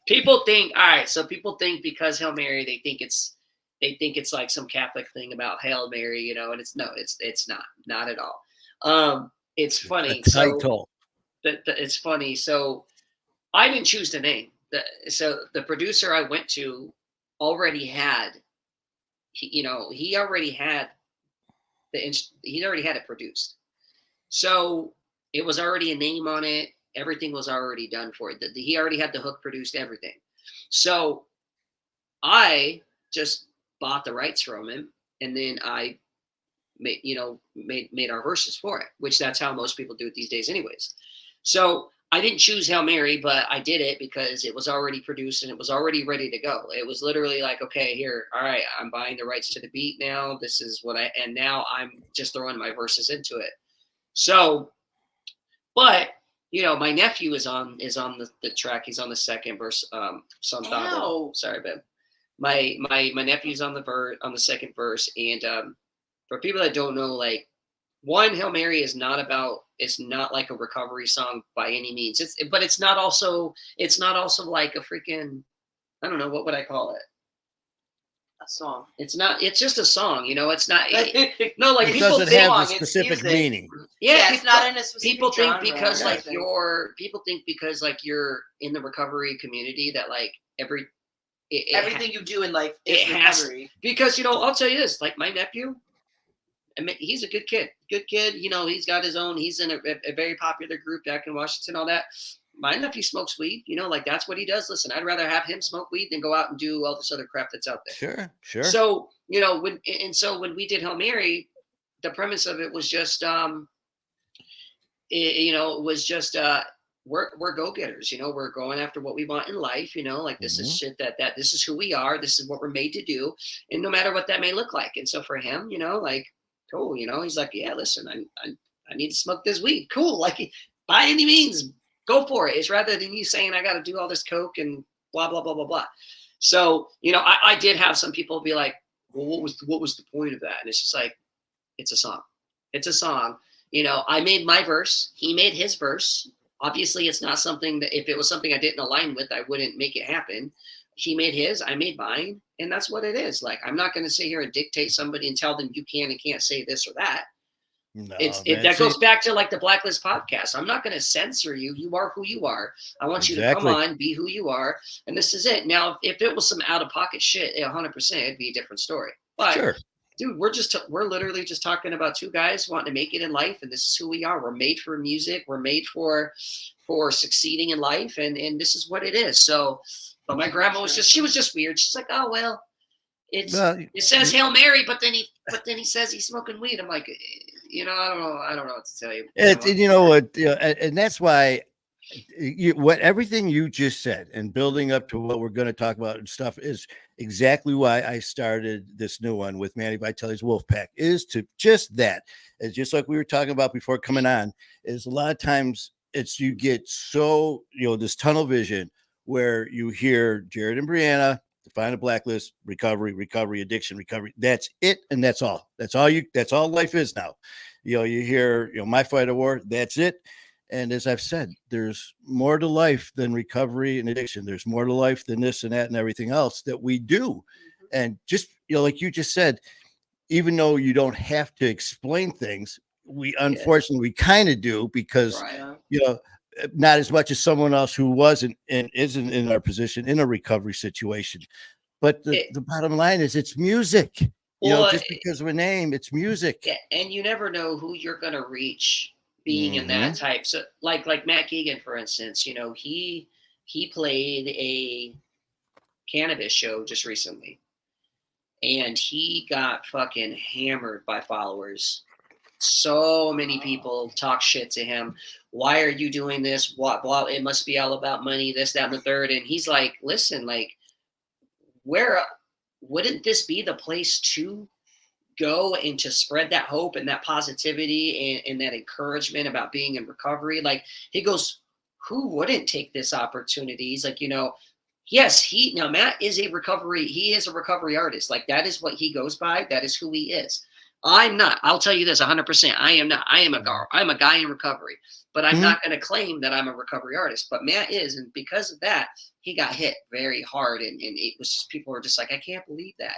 people think, all right. So people think because Hail Mary, they think it's like some Catholic thing about Hail Mary, and it's not at all. It's funny. title. It's funny. So I didn't choose the name. So the producer I went to already had, he already had he already had it produced. So it was already a name on it. Everything was already done for it. He already had the hook produced, everything. So I just bought the rights from him, and then I made our verses for it, which that's how most people do it these days anyways. So I didn't choose Hail Mary, but I did it because it was already produced and it was already ready to go. It was literally like, okay, here, all right, I'm buying the rights to the beat now. This is what and now I'm just throwing my verses into it. So, but my nephew is on the track. He's on the second verse. Sorry, babe. My nephew's on the second verse, and for people that don't know, like, one, Hail Mary is not like a recovery song by any means. But it's not also like a freaking, I don't know, what would I call it? A song. It's just a song, it's not no, like It people doesn't think have the it's specific music. meaning. Yeah, it's not in a specific people think genre because or like anything. people think because like you're in the recovery community that like everything you do in life is it has, recovery. because I'll tell you this, like my nephew, I mean, he's a good kid. He's got his own. He's in a very popular group back in Washington, all that. My nephew smokes weed. Like that's what he does. Listen, I'd rather have him smoke weed than go out and do all this other crap that's out there. Sure. So when we did Hail Mary, the premise of it was just we're go-getters. We're going after what we want in life. Like this is shit that this is who we are. This is what we're made to do, and no matter what that may look like. And so for him, like. Cool, he's like, yeah, listen, I need to smoke this weed. Cool, like by any means, go for it. It's rather than you saying I got to do all this coke and blah blah blah blah blah. So I did have some people be like, well, what was the point of that? And it's just like, it's a song. It's a song. I made my verse. He made his verse. Obviously, it's not something that if it was something I didn't align with, I wouldn't make it happen. He made his, I made mine, and that's what it is. Like, I'm not going to sit here and dictate somebody and tell them you can and can't say this or that. No, that goes back to like the Blaklist podcast. I'm not going to censor you. You are who you are. I want you to come on, be who you are, and this is it. Now, if it was some out of pocket shit, 100%, it'd be a different story. But sure. Dude, we're literally just talking about two guys wanting to make it in life, and this is who we are. We're made for music. We're made for succeeding in life, and this is what it is. So. But my grandma was just weird. She's like, oh, well, it says Hail Mary, but then he says he's smoking weed. I'm like, I don't know what to tell you. And that's why everything you just said and building up to what we're going to talk about and stuff is exactly why I started this new one with Manny Vitale's Wolfpack, is to just that. It's just like we were talking about before coming on, is a lot of times you get so, this tunnel vision where you hear Jared and Brianna, Defying the Blaklist, recovery, addiction, recovery. That's it, and that's all. That's all life is now. You hear, My Fight or War, that's it. And as I've said, there's more to life than recovery and addiction. There's more to life than this and that and everything else that we do. And just, like you just said, even though you don't have to explain things, unfortunately, we kind of do, because, not as much as someone else who wasn't and isn't in our position in a recovery situation. But the bottom line is it's music. Just because of a name, it's music. Yeah, and you never know who you're going to reach being in that type. So like Matt Keegan, for instance, he played a cannabis show just recently, and he got fucking hammered by followers. So many people talk shit to him. Why are you doing this? What? Blah. It must be all about money. This, that, and the third. And he's like, listen, like, wouldn't this be the place to go and to spread that hope and that positivity and that encouragement about being in recovery? Like, he goes, who wouldn't take this opportunity? He's like, yes, Matt is he is a recovery artist. Like, that is what he goes by. That is who he is. I'm not. I'll tell you this 100%. I am not. I'm a guy in recovery, but I'm not going to claim that I'm a recovery artist. But Matt is, and because of that, he got hit very hard, and it was just, people were just like, I can't believe that.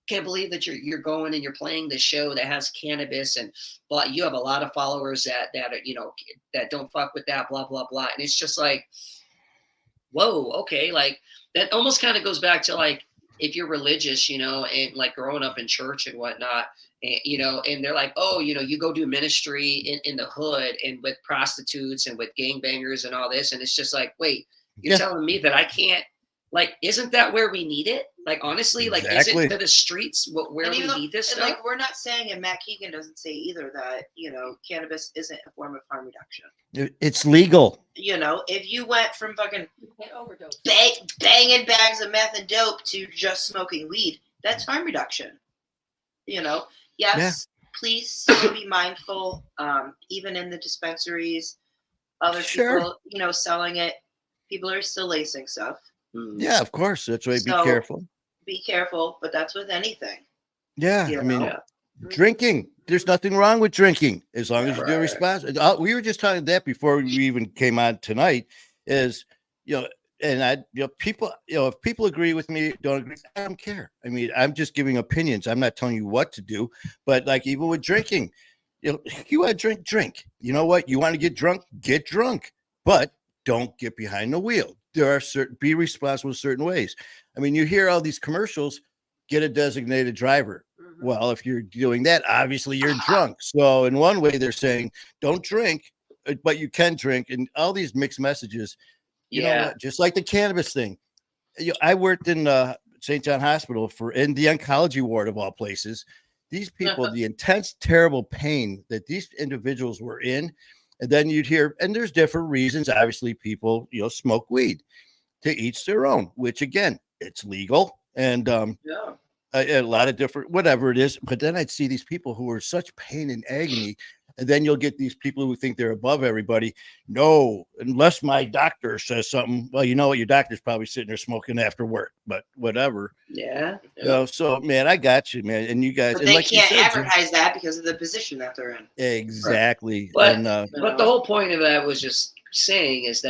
Can't believe that you're going and you're playing this show that has cannabis, and but you have a lot of followers that are, that don't fuck with that, blah blah blah. And it's just like, whoa, okay, like that almost kind of goes back to like, if you're religious, and like growing up in church and whatnot, And, you know, and they're like, oh, you know, you go do ministry in the hood and with prostitutes and with gangbangers and all this. And it's just like, wait, you're telling me that I can't, like, isn't that where we need it? Like, honestly, like, Exactly. isn't to the streets where we need this and stuff? like, we're not saying, and Matt Keegan doesn't say either, that, you know, cannabis isn't a form of harm reduction. It's legal. You know, if you went from fucking You can't overdose. banging bags of meth and dope to just smoking weed, that's harm reduction. You know, yes, please still be mindful. Even in the dispensaries, other people, you know, selling it, people are still lacing stuff. Yeah, of course. That's why be careful. Be careful, but that's with anything. Yeah, You I mean, know? drinking. There's nothing wrong with drinking as long as you do responsible. We were just talking that before we even came on tonight. Is, you know, and I, you know, people, you know, if people agree with me, don't agree, I don't care. I mean, I'm just giving opinions. I'm not telling you what to do. But like, even with drinking, you know, you want to drink. You know what? You want to get drunk, but don't get behind the wheel. There are be responsible in certain ways. I mean, you hear all these commercials, get a designated driver. Well, if you're doing that, obviously you're drunk. So in one way, they're saying don't drink, but you can drink, and all these mixed messages. You know what? Just like the cannabis thing. You know, I worked in St. John Hospital in the oncology ward of all places. These people, the intense, terrible pain that these individuals were in, and then you'd hear, and there's different reasons. Obviously, people, you know, smoke weed. To each their own, which again, it's legal, and a lot of different whatever it is. But then I'd see these people who are such pain and agony, and then you'll get these people who think they're above everybody. No, unless my doctor says something. Well, you know what, your doctor's probably sitting there smoking after work, but whatever. Yeah. You know, so man, I got you, man, and you guys. But and they like can't you said, advertise that because of the position that they're in. Exactly. Right. And, but the whole point of that was just saying is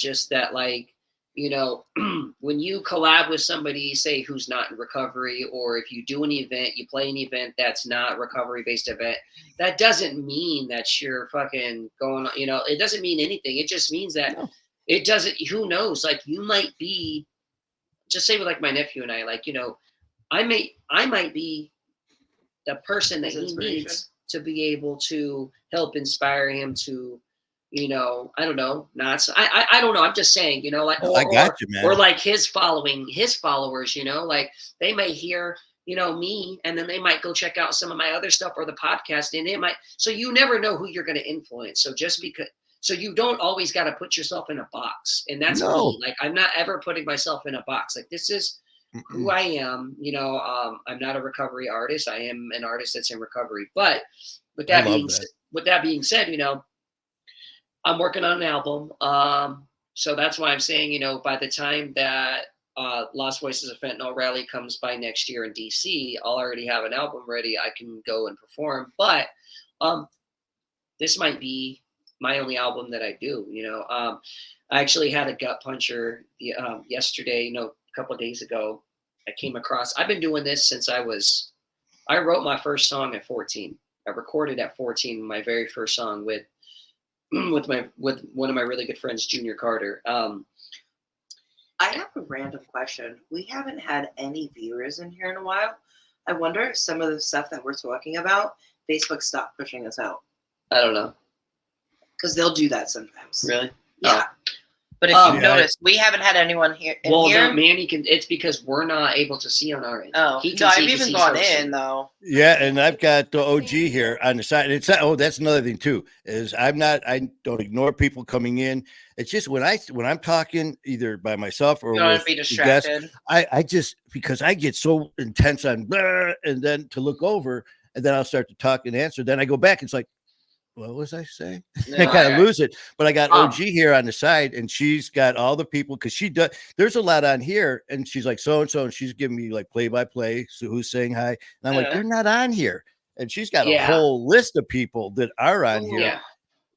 just that, like, you know, when you collab with somebody, say, who's not in recovery, or if you do an event, you play an event that's not recovery-based event, that doesn't mean that you're fucking going, you know, it doesn't mean anything. It just means that it doesn't, who knows, like, you might be, just say with like my nephew and I, like, you know, I might be the person that he needs to be able to help inspire him to, you know, I don't know, I don't know. I'm just saying, you know, like, I got you, man. Or like his followers, you know, like they may hear, you know, me, and then they might go check out some of my other stuff or the podcast, and it might, so you never know who you're going to influence. So just because, so you don't always got to put yourself in a box. And that's me. Like, I'm not ever putting myself in a box. Like, this is who I am. You know, I'm not a recovery artist. I am an artist that's in recovery. But with that being said, you know, I'm working on an album. So that's why I'm saying, you know, by the time that Lost Voices of Fentanyl Rally comes by next year in DC, I'll already have an album ready. I can go and perform. But this might be my only album that I do, you know. I actually had a gut puncher yesterday, you know, a couple of days ago. I came across, I've been doing this since I wrote my first song at 14. I recorded at 14, my very first song with one of my really good friends, Junior Carter. I have a random question. We haven't had any viewers in here in a while. I wonder if some of the stuff that we're talking about, Facebook stopped pushing us out. I don't know. Because they'll do that sometimes. Really? Yeah. But if you notice, we haven't had anyone here. No, Manny can. It's because we're not able to see on our end. Oh, no, I've even gone in though. Yeah, and I've got the OG here on the side. It's that's another thing too. Is I don't ignore people coming in. It's just when I'm talking either by myself or with be distracted. Guests, I just, because I get so intense on blah, and then to look over, and then I'll start to talk and answer. Then I go back. It's like, what was I saying? I kind of lose it. But I got OG here on the side, and she's got all the people, because she does. There's a lot on here, and she's like so and so, and she's giving me like play by play. So who's saying hi? And I'm like, they're not on here, and she's got a whole list of people that are on here. Yeah.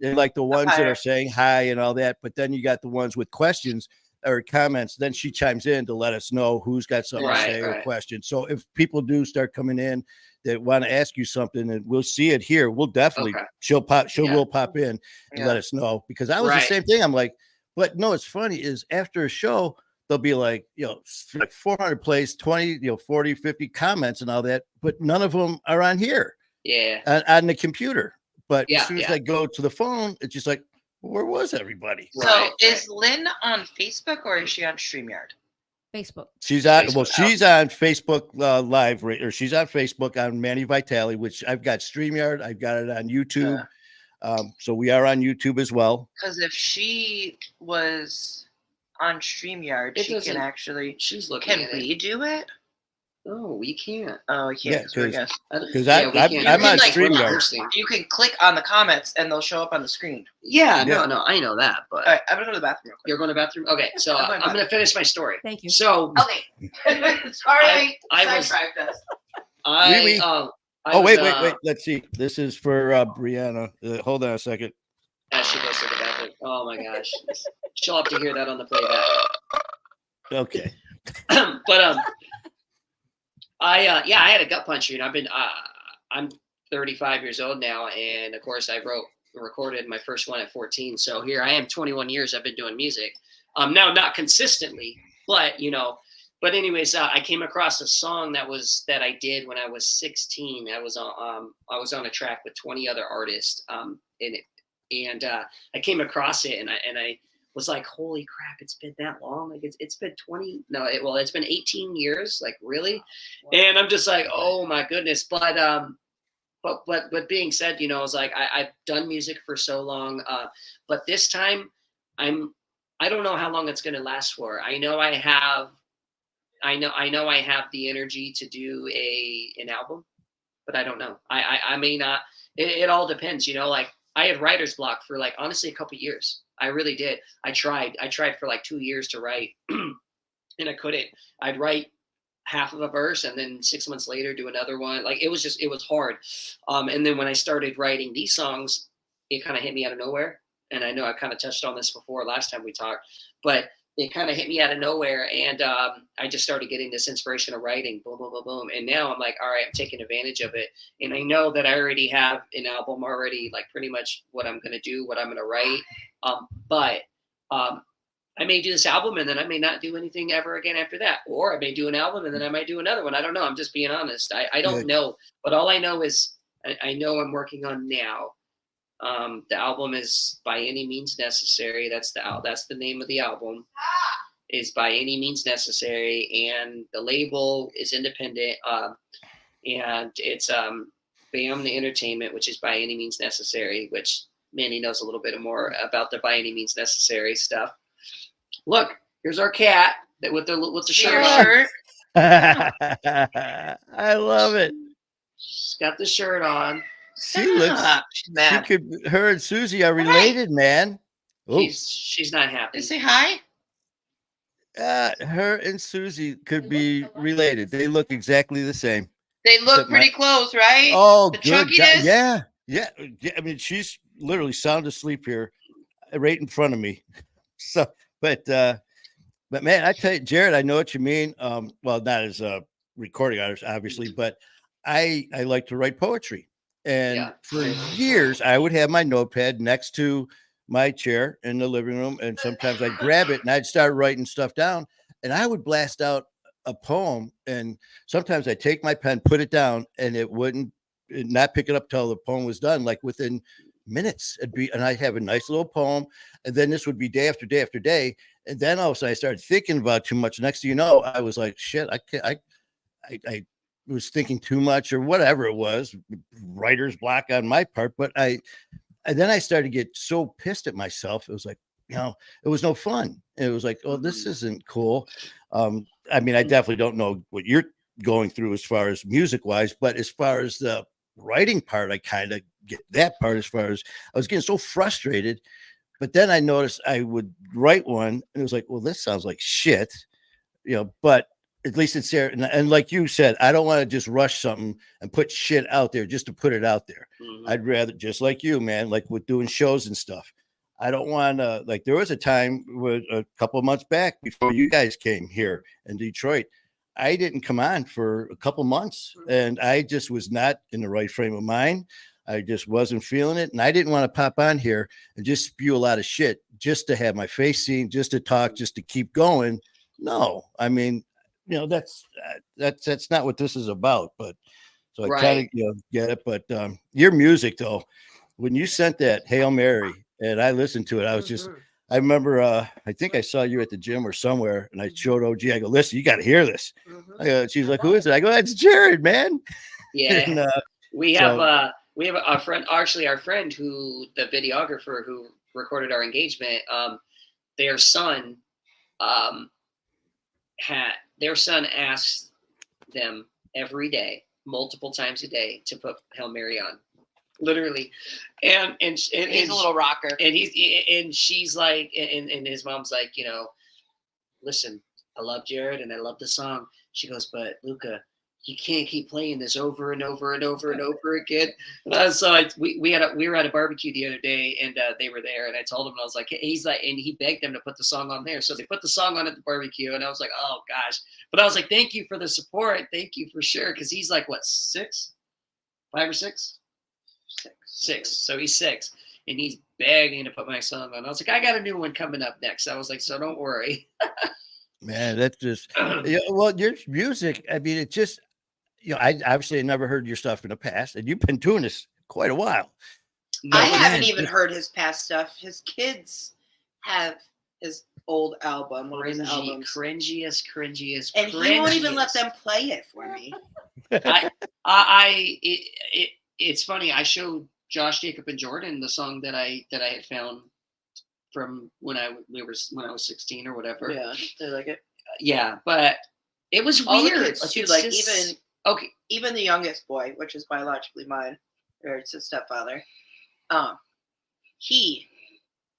And like the ones that are saying hi and all that. But then you got the ones with questions or comments. Then she chimes in to let us know who's got something to say or question. So if people do start coming in that want to ask you something, and we'll see it here, we'll definitely she'll will pop in and let us know, because I was the same thing. I'm like, but no, it's funny is after a show, there'll be like, like 400 plays, 20, 40, 50 comments and all that, but none of them are on here Yeah. on the computer. But Yeah, as soon as I go to the phone, it's just like, where was everybody? So Right, is Lynn on Facebook or is she on StreamYard? Facebook. She's on, Facebook. well, she's on Facebook Live, or she's on Facebook on Manny Vitale, which I've got StreamYard. I've got it on YouTube. So we are on YouTube as well. Because if she was on StreamYard, It she doesn't- can actually. She's looking Can at it. we do it? No, we can't. Oh, we can't. Yeah, 'Cause we're 'cause- guests. Because we I'm can't. on can, like, StreamYard. hosting. You can click on the comments and they'll show up on the screen. Yeah, Yeah. no, I know that, but All right, I'm gonna go to the bathroom real quick. you're going to the bathroom. Okay, so I'm going I'm going to finish my story. Thank you. So Okay. Sorry, I was- sidetracked us. I, Oui, oui. I Oh, was, wait. Let's see. This is for Brianna. Hold on a second. As she goes to the bathroom. Oh my gosh, she'll have to hear that on the playback. Okay. But I had a gut punch, and I've been I'm 35 years old now, and of course I recorded my first one at 14. So here I am, 21 years I've been doing music. Now not consistently, but But anyways, I came across a song that I did when I was 16. I was on a track with 20 other artists in it, and I came across it, and I was like, holy crap, it's been that long. Like it's been 20. No, it's been 18 years. Like really, and I'm just like, oh my goodness. But being said, I was like, I've done music for so long, but this time I don't know how long it's gonna last for. I know I have the energy to do an album, but I don't know. I may not. It all depends, Like I had writer's block for like honestly a couple years. I really did. I tried for like 2 years to write, and I couldn't. I'd write half of a verse and then 6 months later do another one. Like it was hard. And then when I started writing these songs, it kind of hit me out of nowhere. And I know I kind of touched on this before last time we talked, but it kind of hit me out of nowhere, and I just started getting this inspiration of writing, boom, boom, boom, boom. And now I'm like, all right, I'm taking advantage of it. And I know that I already have an album already, like pretty much what I'm going to do, what I'm going to write. But I may do this album and then I may not do anything ever again after that. Or I may do an album and then I might do another one. I don't know. I'm just being honest. I don't know. But all I know is I know I'm working on now. The album is By Any Means Necessary. That's the name of the album, is By Any Means Necessary, and the label is independent, and it's BAM the Entertainment, which is By Any Means Necessary, which Manny knows a little bit more about the By Any Means Necessary stuff. Look, here's our cat with the shirt on. I love it. She's got the shirt on. She looks. She's mad. Her and Susie are related, man. Oh, She's not happy. Say hi. her and Susie could be related. They look exactly the same. They look Except pretty close, right? Oh, The good. chunkiness? Yeah. I mean, she's literally sound asleep here, right in front of me. So, but man, I tell you, Jared, I know what you mean. Well, not as a recording artist, obviously, but I like to write poetry. And for years, I would have my notepad next to my chair in the living room, and sometimes I'd grab it and I'd start writing stuff down, and I would blast out a poem. And sometimes I'd take my pen, put it down, and it not pick it up till the poem was done. Like within minutes, and I'd have a nice little poem, and then this would be day after day after day. And then all of a sudden, I started thinking about too much. Next thing you know, I was like, shit, I was thinking too much or whatever it was, writer's block on my part. But then I started to get so pissed at myself. It was like, it was no fun. It was like, oh, this isn't cool. I mean, I definitely don't know what you're going through as far as music wise, but as far as the writing part, I kind of get that part. As far as I was getting so frustrated, but then I noticed I would write one and it was like, well, this sounds like shit, but at least it's there. And like you said, I don't want to just rush something and put shit out there just to put it out there. Mm-hmm. I'd rather, just like you, man, like with doing shows and stuff. I don't want to, like, there was a time a couple of months back before you guys came here in Detroit, I didn't come on for a couple months, and I just was not in the right frame of mind. I just wasn't feeling it. And I didn't want to pop on here and just spew a lot of shit just to have my face seen, just to talk, just to keep going. No, I mean, that's not what this is about. But so I kind Right. of get it. But your music though, when you sent that Hail Mary and I listened to it, I was just. Mhm. I remember, I think I saw you at the gym or somewhere, and I showed OG. I go, listen, you got to hear this. Mhm. She's I like, love who is it? I go, that's Jared, man. Yeah. And We have so we have a friend, actually our friend who the videographer who recorded our engagement. Their son um, had their son asks them every day, multiple times a day, to put Hail Mary on, literally, and He's a little rocker. and she's like, and his mom's like, listen, I love Jared and I love the song. She goes, but Luca, you can't keep playing this over and over and over and over again. So we were at a barbecue the other day, and they were there, and I told him, and I was like, he's like, and he begged them to put the song on there, so they put the song on at the barbecue, and I was like, oh gosh, but I was like, thank you for the support, thank you for sure, because he's like what, 5 or 6, 6, so he's 6, and he's begging to put my song on. I was like, I got a new one coming up next. I was like, so don't worry. man, that's just well, your music. I mean, it just I obviously never heard your stuff in the past, and you've been doing this quite a while. I But haven't man, even heard his past stuff. His kids have his old album, one of his albums, cringiest, and he won't even let cringiest. them play it for me. It's funny. I showed Josh, Jacob, and Jordan the song that I had found from when I was 16 or whatever. Yeah, they like it. Yeah, but it was All weird. the kids too, It's like just- okay. even the youngest boy, which is biologically mine, or it's his stepfather. He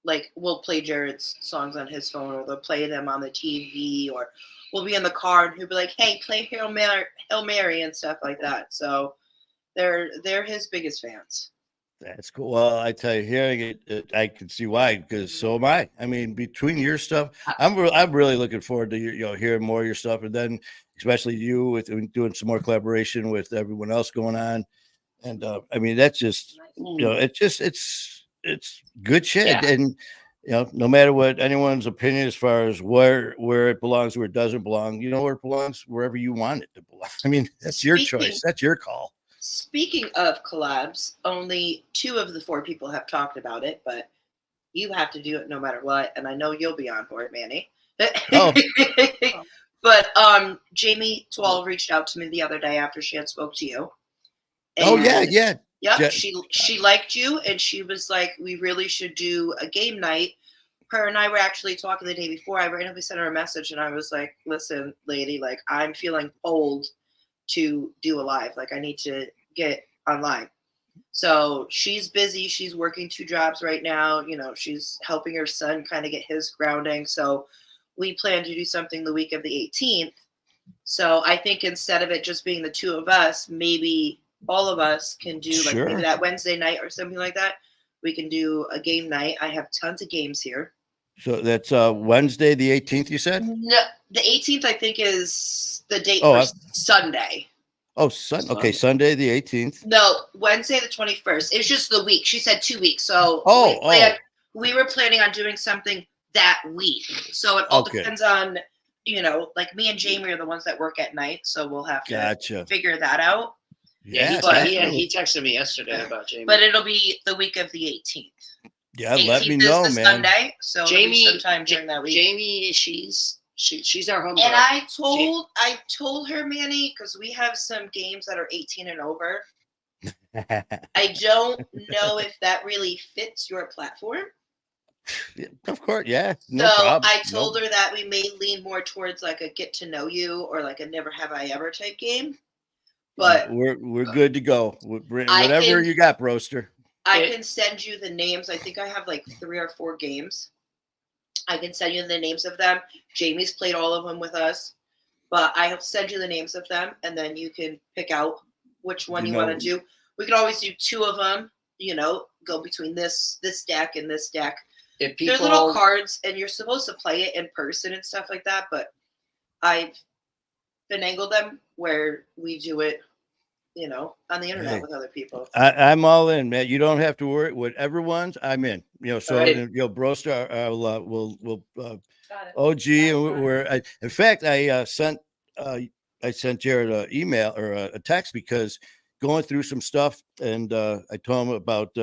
like will play Jared's songs on his phone, or they'll play them on the TV, or we'll be in the car and he'll be like, "Hey, play Hail Mary and stuff like that." So they're his biggest fans. that's cool. Well, I tell you, hearing it, I can see why, because so am I. I mean, between your stuff, I'm really looking forward to hearing more of your stuff, and then especially you with doing some more collaboration with everyone else going on. And I mean, that's just it's good shit. Yeah. And no matter what anyone's opinion as far as where it belongs, where it doesn't belong, where it belongs, wherever you want it to belong. I mean, that's your choice. That's your call. Speaking of collabs, only 2 of the 4 people have talked about it, but you have to do it no matter what, and I know you'll be on board, Manny. Oh. But Jamie Twall reached out to me the other day after she had spoke to you. Oh yeah. Yep, she liked you, and she was like, we really should do a game night. Her and I were actually talking the day before. I randomly sent her a message, and I was like, listen, lady, like, I'm feeling old to do a live. Like, I need to get online. So she's busy. She's working 2 jobs right now. She's helping her son kind of get his grounding. So we plan to do something the week of the 18th. So I think instead of it just being the 2 of us, maybe all of us can do like maybe that Wednesday night or something like that. We can do a game night. I have tons of games here. So that's Wednesday, the 18th, you said? No, the 18th, I think, is the date for Sunday. Oh, okay, Sunday the 18th. No, Wednesday the 21st. It's just the week. She said 2 weeks. So we were planning on doing something that week. So it all depends on, like me and Jamie are the ones that work at night. So we'll have to figure that out. Yeah, he texted me yesterday about Jamie. But it'll be the week of the 18th. Yeah, let me know, man. Sunday, so Jamie, sometime during that week. Jamie, she's our homegirl. And I told her, Manny, because we have some games that are 18 and over. I don't know if that really fits your platform. Yeah, of course, yeah. No so problem. I told her that we may lean more towards like a get to know you or like a never have I ever type game. But we're good to go. Whatever you got, Broster. I can send you the names. I think I have like 3 or 4 games. I can send you the names of them. Jamie's played all of them with us, but I'll send you the names of them, and then you can pick out which one you want to do. We could always do 2 of them. Go between this deck and this deck. They're little cards, and you're supposed to play it in person and stuff like that. But I've finagled them where we do it, on the internet with other people. I'm all in, man. You don't have to worry. Whatever ones, I'm in. So Broster, will OG, and in fact, I sent Jared an email or a text because going through some stuff, and I told him about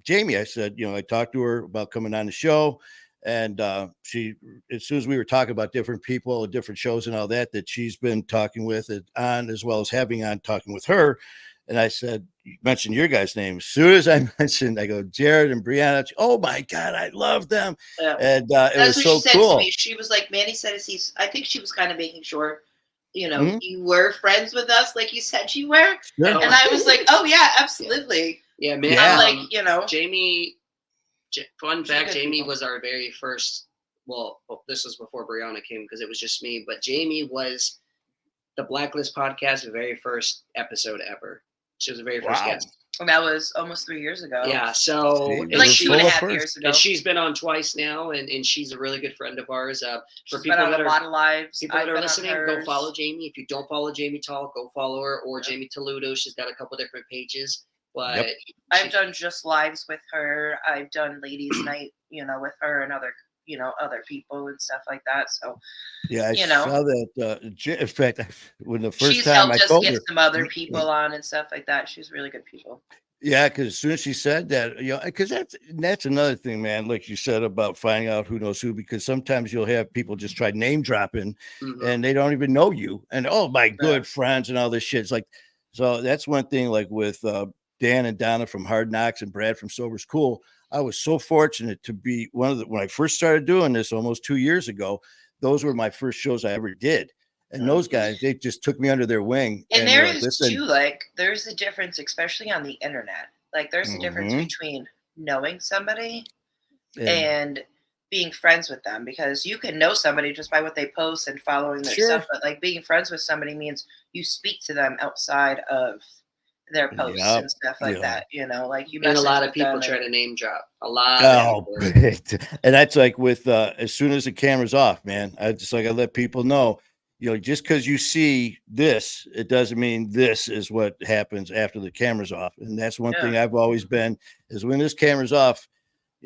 Jamie. I said, I talked to her about coming on the show, and she, as soon as we were talking about different people, different shows, and all that she's been talking with it on, as well as having on talking with her. And I said, you mentioned your guys' name. As soon as I mentioned, I go, Jared and Brianna. Oh my God, I love them. Yeah. And it That's was what so she said cool. to me. She was like, Manny said, I think she was kind of making sure, Mhm. you were friends with us, like you said you were. Sure. And I was like, oh yeah, absolutely. Yeah, man. Yeah. I'm like, Jamie. Fun She's fact: good Jamie people. was our very first. Well, this was before Brianna came because it was just me. But Jamie was the Blaklist podcast, very first episode ever. She was the very first Wow. guest. and that was almost 3 years ago. Yeah, so See, and like we're she- 2.5 full of years ago. and she's been on twice now, and she's a really good friend of ours. For She's people been on that a are lot of lives. people I've that are been on listening, go hers. follow Jamie. If you don't follow Jamie Tall, go follow her or Yeah. Jamie Toludo. She's got a couple different pages, but Yep. I've done just lives with her. I've done ladies' night, with her and other people and stuff like that. So Yeah, I you know. saw that. In fact, when the first she's time I helped us told get her, some other people on and stuff like that. She's really good people. yeah, because as soon as she said that, because that's another thing, man. Like you said about finding out who knows who, because sometimes you'll have people just try name dropping, Mhm. and they don't even know you, and oh my good friends and all this shit. It's like, so that's one thing. Like with Dan and Donna from Hard Knocks and Brad from Sober's Cool, I was so fortunate to be one of the when I first started doing this almost 2 years ago. Those were my first shows I ever did. And those guys, they just took me under their wing. And they're there like, is "Listen." too, like, there's a difference, especially on the internet. Like, there's a difference Mhm. between knowing somebody And and being friends with them, because you can know somebody just by what they post and following their Sure. stuff. But like being friends with somebody means you speak to them outside of their posts Yep. and stuff like Yeah. that. Like you and a message lot of with people them try and- to name drop. A lot. Oh, of people. and that's like with as soon as the camera's off, man. I let people know, just because you see this, it doesn't mean this is what happens after the camera's off. And that's one thing I've always been is when this camera's off,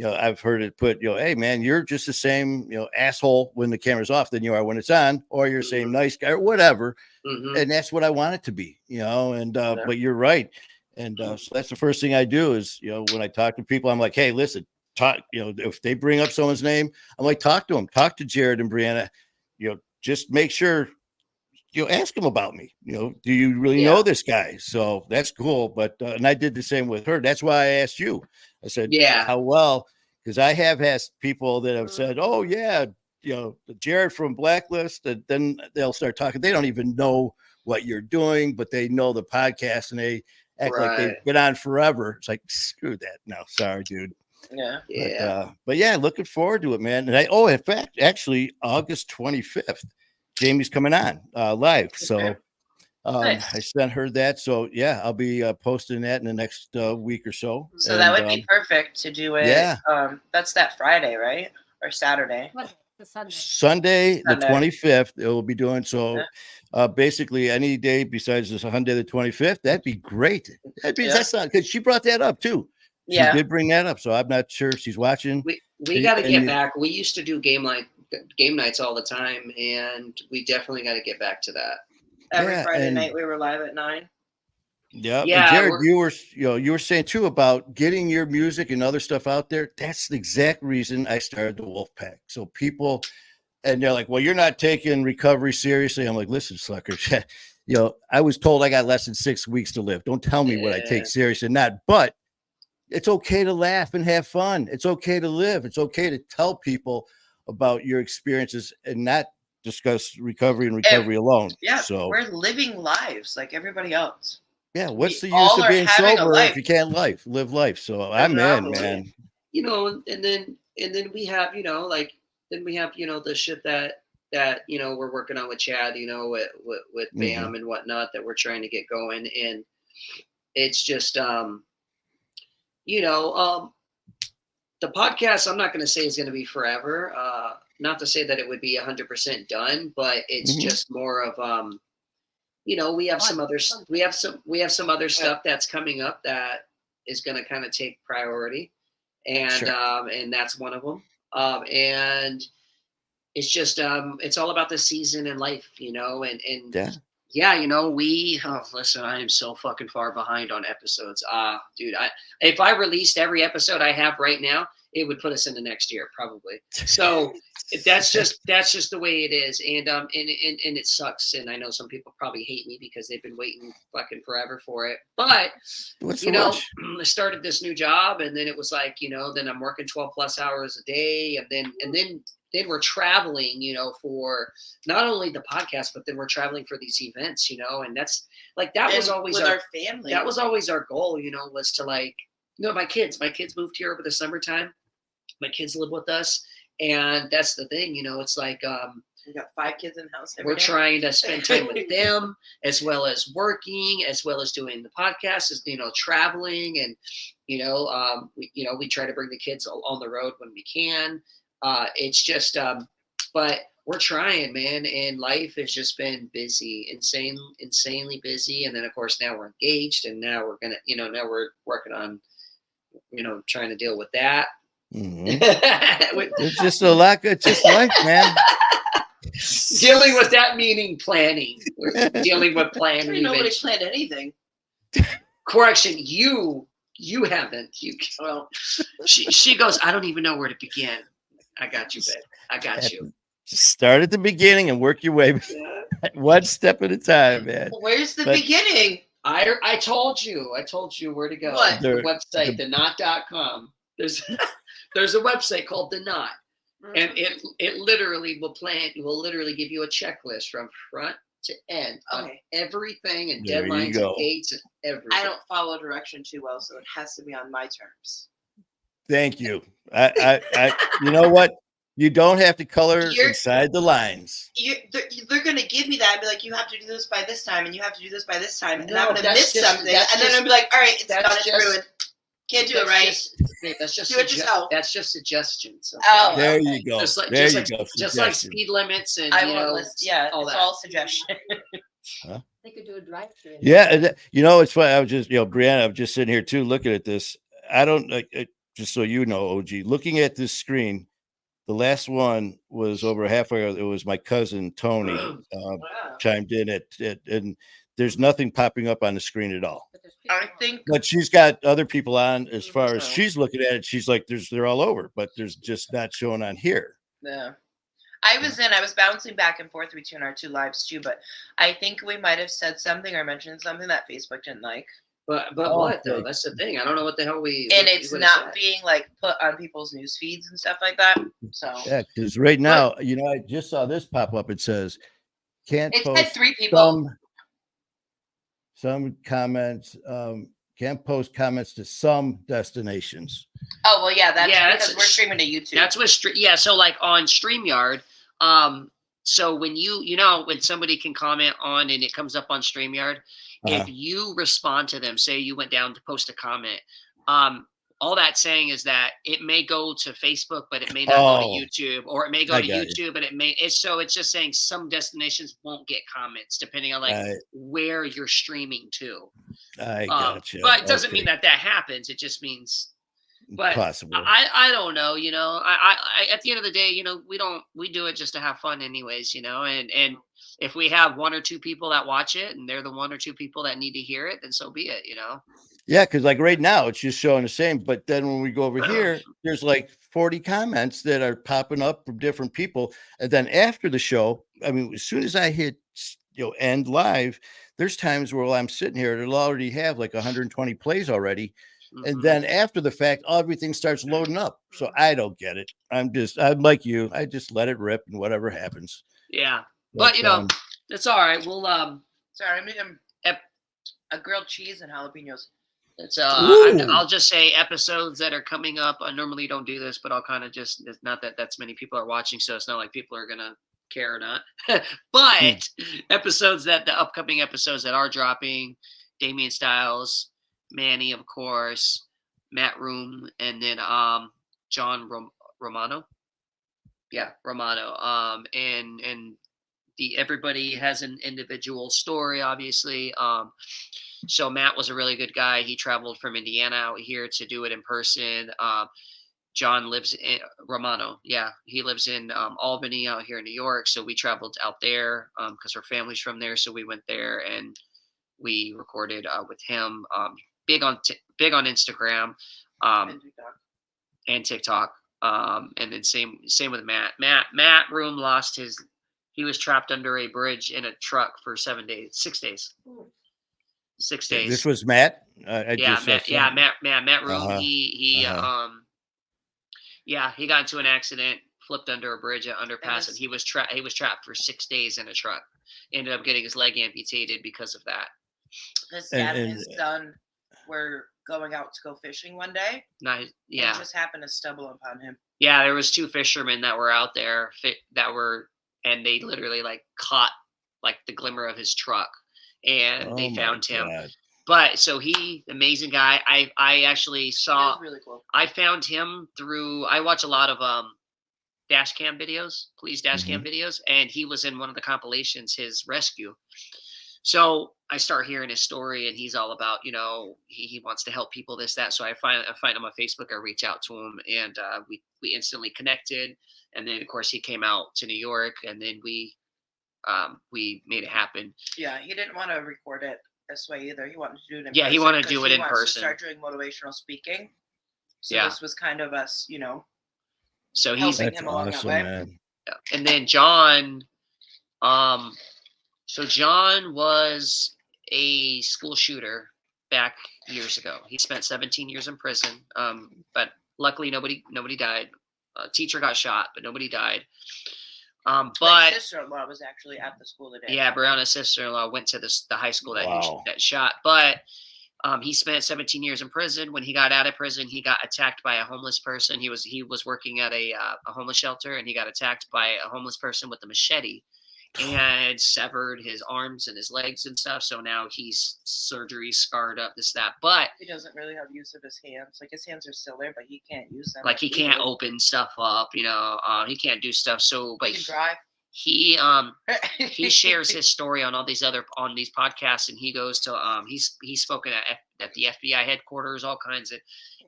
I've heard it put, hey man, you're just the same, asshole when the camera's off than you are when it's on, or you're the same nice guy or whatever. Mhm. And that's what I want it to be, and but you're right. And so that's the first thing I do is, when I talk to people, I'm like, hey, listen, talk, if they bring up someone's name, I'm like, talk to them, talk to Jared and Brianna, just make sure, ask them about me, do you really know this guy? So that's cool. But, and I did the same with her. That's why I asked you. I said, Yeah. how well, because I have asked people that have said, oh yeah, Jared from Blaklist, and then they'll start talking. They don't even know what you're doing, but they know the podcast and they act like they've been on forever. It's like, screw that. No, sorry, dude. Yeah. But yeah, looking forward to it, man. And in fact, actually, August 25th, Jamie's coming on live. So Nice. I sent her that. So yeah, I'll be posting that in the next week or so. So that would be perfect to do it. Yeah. That's that Friday, right? Or Saturday? The Sunday. Sunday, the Sunday. 25th, it will be doing so. Basically, any day besides this Sunday, the 25th, that'd be great. That's not because she brought that up too. She did bring that up, so I'm not sure if she's watching. We got to get back. We used to do game nights all the time, and we definitely got to get back to that. Every Friday night we were live at 9. Yeah. And Yeah, Jared, you were saying too about getting your music and other stuff out there. That's the exact reason I started the Wolfpack. So people, and they're like, well, you're not taking recovery seriously. I'm like, listen, sucker. I was told I got less than 6 weeks to live. Don't tell me what I take seriously or not. But it's okay to laugh and have fun. It's okay to live. It's okay to tell people about your experiences and not discuss recovery and recovery alone. Yeah. So we're living lives like everybody else. yeah, what's the use all of are being having a sober life. if you can't live life? So I'm in, man. And then we have, then we have, the shit that we're working on with Chad, with BAM and whatnot that we're trying to get going. And it's just, the podcast, I'm not going to say is going to be forever. Not to say that it would be 100% done, but it's just more of, we have some other stuff that's coming up that is going to kind of take priority, and and that's one of them. And it's just it's all about the season and life, you know, and Yeah. yeah, you know, listen, I am so fucking far behind on episodes. Dude, if I released every episode I have right now, it would put us into next year probably. So that's just the way it is. And it sucks. And I know some people probably hate me because they've been waiting fucking forever for it. But What's you the know, rush? I started this new job, and then it was like, you know, then I'm working 12 plus hours a day, and then we're traveling, you know, for not only the podcast, but then we're traveling for these events, you know, and that's like that was And always with our family. that was always our goal, you know, was to like, you know, my kids moved here over the summertime. My kids live with us, and that's the thing, you know, it's like we got 5 kids in the house. we're trying to spend time with them as well as working, as well as doing the podcast, as you know, traveling, and you know, we try to bring the kids on the road when we can. It's just, but we're trying, man, and life has just been busy, insanely busy. And then of course now we're engaged, and now we're gonna, you know, now we're working on, you know, trying to deal with that. Mhm. It's just a lot. It's just life, man. Dealing with that meaning planning. We're dealing with planning. Nobody planned anything. Correction, you haven't. Well, She goes, I don't even know where to begin. I got you, babe. I got you. Just start at the beginning and work your way one step at a time, man. where's the But- beginning? I told you where to go. What? The website, thenot.com. There's a website called The Knot. And it literally will literally give you a checklist from front to end on everything, and There you deadlines and go. dates and everything. I don't follow direction too well, so it has to be on my terms. Thank you. I you know what? You don't have to color You're- inside the lines. They're going to give me that and be like, you have to do this by this time, and you have to do this by this time, and No, I'm going to that's miss just- something, and that's then just- I'll be like, all right, it's that's done, it's just- ruined. Can't do it right. That's just Do it yourself. That's just suggestions. Okay? Oh, There okay. you go. Just like, there just you like, go. just like Suggestion. speed limits and I you won't know, list. Yeah, all it's that. all suggestion. They could do a drive-through. Yeah, and you know, it's funny. I was just, you know, Brianna, I'm just sitting here too, looking at this. I don't like just so you know, OG, looking at this screen. The last one was over halfway. It was my cousin Tony Wow. chimed in at, and there's nothing popping up on the screen at all. But there's people I on. think But she's got other people on. As far as So- she's looking at it, she's like, they're all over, but there's just not showing on here. Yeah. I was bouncing back and forth between our 2 lives too, but I think we might have said something or mentioned something that Facebook didn't like. But Oh, what though? okay. That's the thing. I don't know what the hell we. And what it's we would've not said. being like put on people's news feeds and stuff like that. So Yeah, because right now, you know, I just saw this pop up. It says can't it said post 3 people. some comments, can't post comments to some destinations. Oh well, yeah, that's Yeah, because that's- we're streaming to YouTube. That's what yeah. So like on StreamYard, so when you know when somebody can comment on and it comes up on StreamYard, if you respond to them, say you went down to post a comment, all that's saying is that it may go to Facebook, but it may not go to YouTube, or it may go I to got YouTube, but it's just saying some destinations won't get comments depending on like where you're streaming to. I gotcha. But it doesn't mean that happens. It just means. But possible. I don't know, you know. I at the end of the day, you know, we do it just to have fun anyways, you know, and if we have 1 or 2 people that watch it and they're the 1 or 2 people that need to hear it, then so be it, you know. Yeah, because like right now it's just showing the same. But then when we go over here, there's like 40 comments that are popping up from different people. And then after the show, I mean, as soon as I hit end live, there's times where I'm sitting here, it'll already have like 120 plays already. And then after the fact, everything starts loading up. So I don't get it. I'm like you. I just let it rip and whatever happens. Yeah. But you know, that's all right. We'll Sorry, I'm eating a grilled cheese and jalapenos. it's Ooh. I'll just say episodes that are coming up. I normally don't do this, but I'll kind of just, it's not that that's many people are watching, so it's not like people are gonna care or not. But episodes the upcoming episodes that are dropping, Damian Styles, Manny, of course, Matt Room, and then John Romano. Yeah, Romano. And everybody has an individual story, obviously. So Matt was a really good guy. He traveled from Indiana out here to do it in person. John lives in Romano. Yeah, he lives in Albany out here in New York. So we traveled out there because our family's from there. So we went there and we recorded with him. Big on Instagram and TikTok. And then same with Matt. Matt Room lost his. He was trapped under a bridge in a truck for 6 days. 6 days. This was Matt. Matt Room. Uh-huh. He he got into an accident, flipped under a bridge at underpass, and he was trapped for 6 days in a truck. Ended up getting his leg amputated because of that. His dad and his son were going out to go fishing one day. And just happened to stumble upon him. Yeah, there was 2 fishermen that were out there and they literally like caught like the glimmer of his truck, and they found him. God. But so amazing guy. I actually saw. It was really cool. I found him through. I watch a lot of dash cam videos, police dash cam videos, and he was in one of the compilations, his rescue. So I start hearing his story, and he's all about, he wants to help people, this, that. So I find him on Facebook. I reach out to him, and we instantly connected. And then of course he came out to New York, and then we made it happen. Yeah, he didn't want to record it this way either. He wanted to do it in person. Yeah, he wanted to do it in To person. start doing motivational speaking. So Yeah. this was kind of us, So he's helping him along that way. Man. and then John, so John was a school shooter back years ago. He spent 17 years in prison, but luckily nobody died. A teacher got shot, but nobody died. My But sister-in-law was actually at the school today. yeah, Brianna's sister-in-law went to the high school that Wow. that shot. But he spent 17 years in prison. When he got out of prison, he got attacked by a homeless person. He was working at a homeless shelter, and he got attacked by a homeless person with a machete, and severed his arms and his legs and stuff. So now he's surgery scarred up, this, that. But He doesn't really have use of his hands. Like, his hands are still there, but he can't use them. like he can't open stuff up, he can't do stuff. So, but He can drive. he shares his story on all these podcasts, and he goes to he's spoken at the FBI headquarters, all kinds of.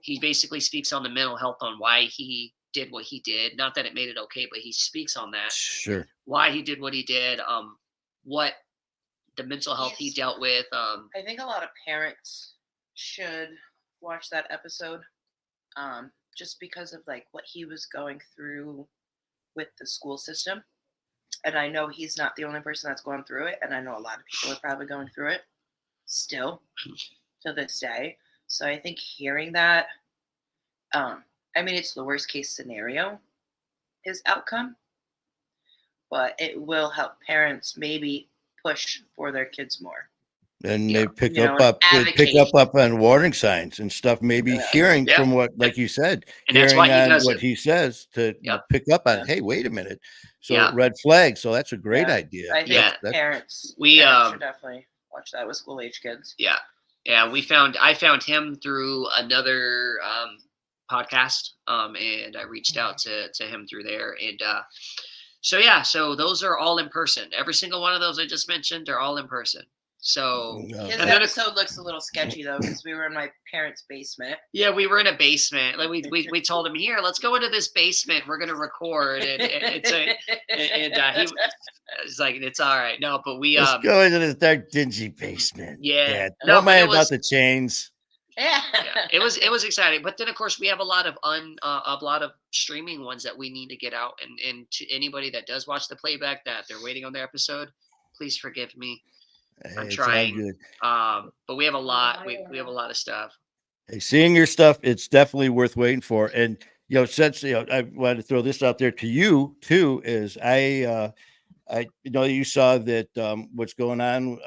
He basically speaks on the mental health, on why he did what he did. Not that it made it okay, but he speaks on that. Sure. Why he did what he did, what the mental health he dealt with. I think a lot of parents should watch that episode, just because of like what he was going through with the school system. And I know he's not the only person that's going through it, and I know a lot of people are probably going through it still to this day. So I think hearing that, it's the worst case scenario, his outcome, but it will help parents maybe push for their kids more. And Yeah. they pick You know, up advocate. on warning signs and stuff, maybe hearing Yeah. from what, like you said, And that's hearing why he on does what it. he says to Yep. pick up on, Yeah. hey, wait a minute. So Yeah. red flag. So that's a great Yeah. idea. I think Yeah. parents We, should definitely watch that with school age kids. Yeah. I found him through another podcast, and I reached out to him through there, and so those are all in person. Every single one of those I just mentioned are all in person. So His And then episode looks a little sketchy though, because we were in my parents' basement. yeah, we were in a basement. Like we told him, here, let's go into this basement. We're gonna record, and he was like, it's all right. No, but we Let's go into this dark, dingy basement. Yeah. No, No, but mind it about was- the chains. Yeah. it was exciting. But then of course we have a lot of streaming ones that we need to get out, and to anybody that does watch the playback that they're waiting on their episode, please forgive me. Hey, I'm it's all trying. good. But we have a lot. We have a lot of stuff. Hey, seeing your stuff, it's definitely worth waiting for. And since I wanted to throw this out there to you too, is I you saw that what's going on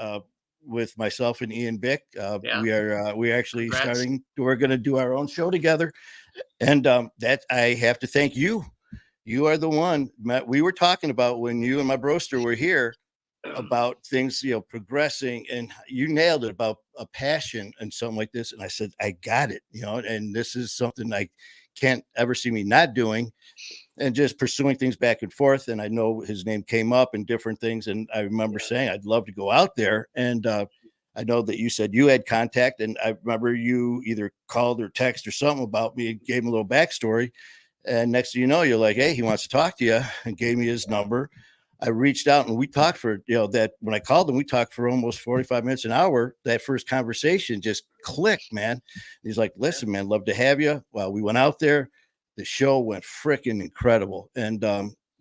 with myself and Ian Bick. Yeah. We're actually Congrats. we're going to do our own show together, and that I have to thank you. You are the one, Matt, we were talking about when you and my broster were here about things, progressing, and you nailed it about a passion and something like this. And I said, I got it, and this is something I can't ever see me not doing, and just pursuing things back and forth. And I know his name came up and different things. And I remember saying, I'd love to go out there. And I know that you said you had contact, and I remember you either called or text or something about me and gave him a little backstory. And next thing you know, you're like, hey, he wants to talk to you, and gave me his number. I reached out and we talked for, that when I called him, we talked for almost 45 minutes, an hour. That first conversation just clicked, man. He's like, listen, man, love to have you. Well, we went out there. The show went freaking incredible. And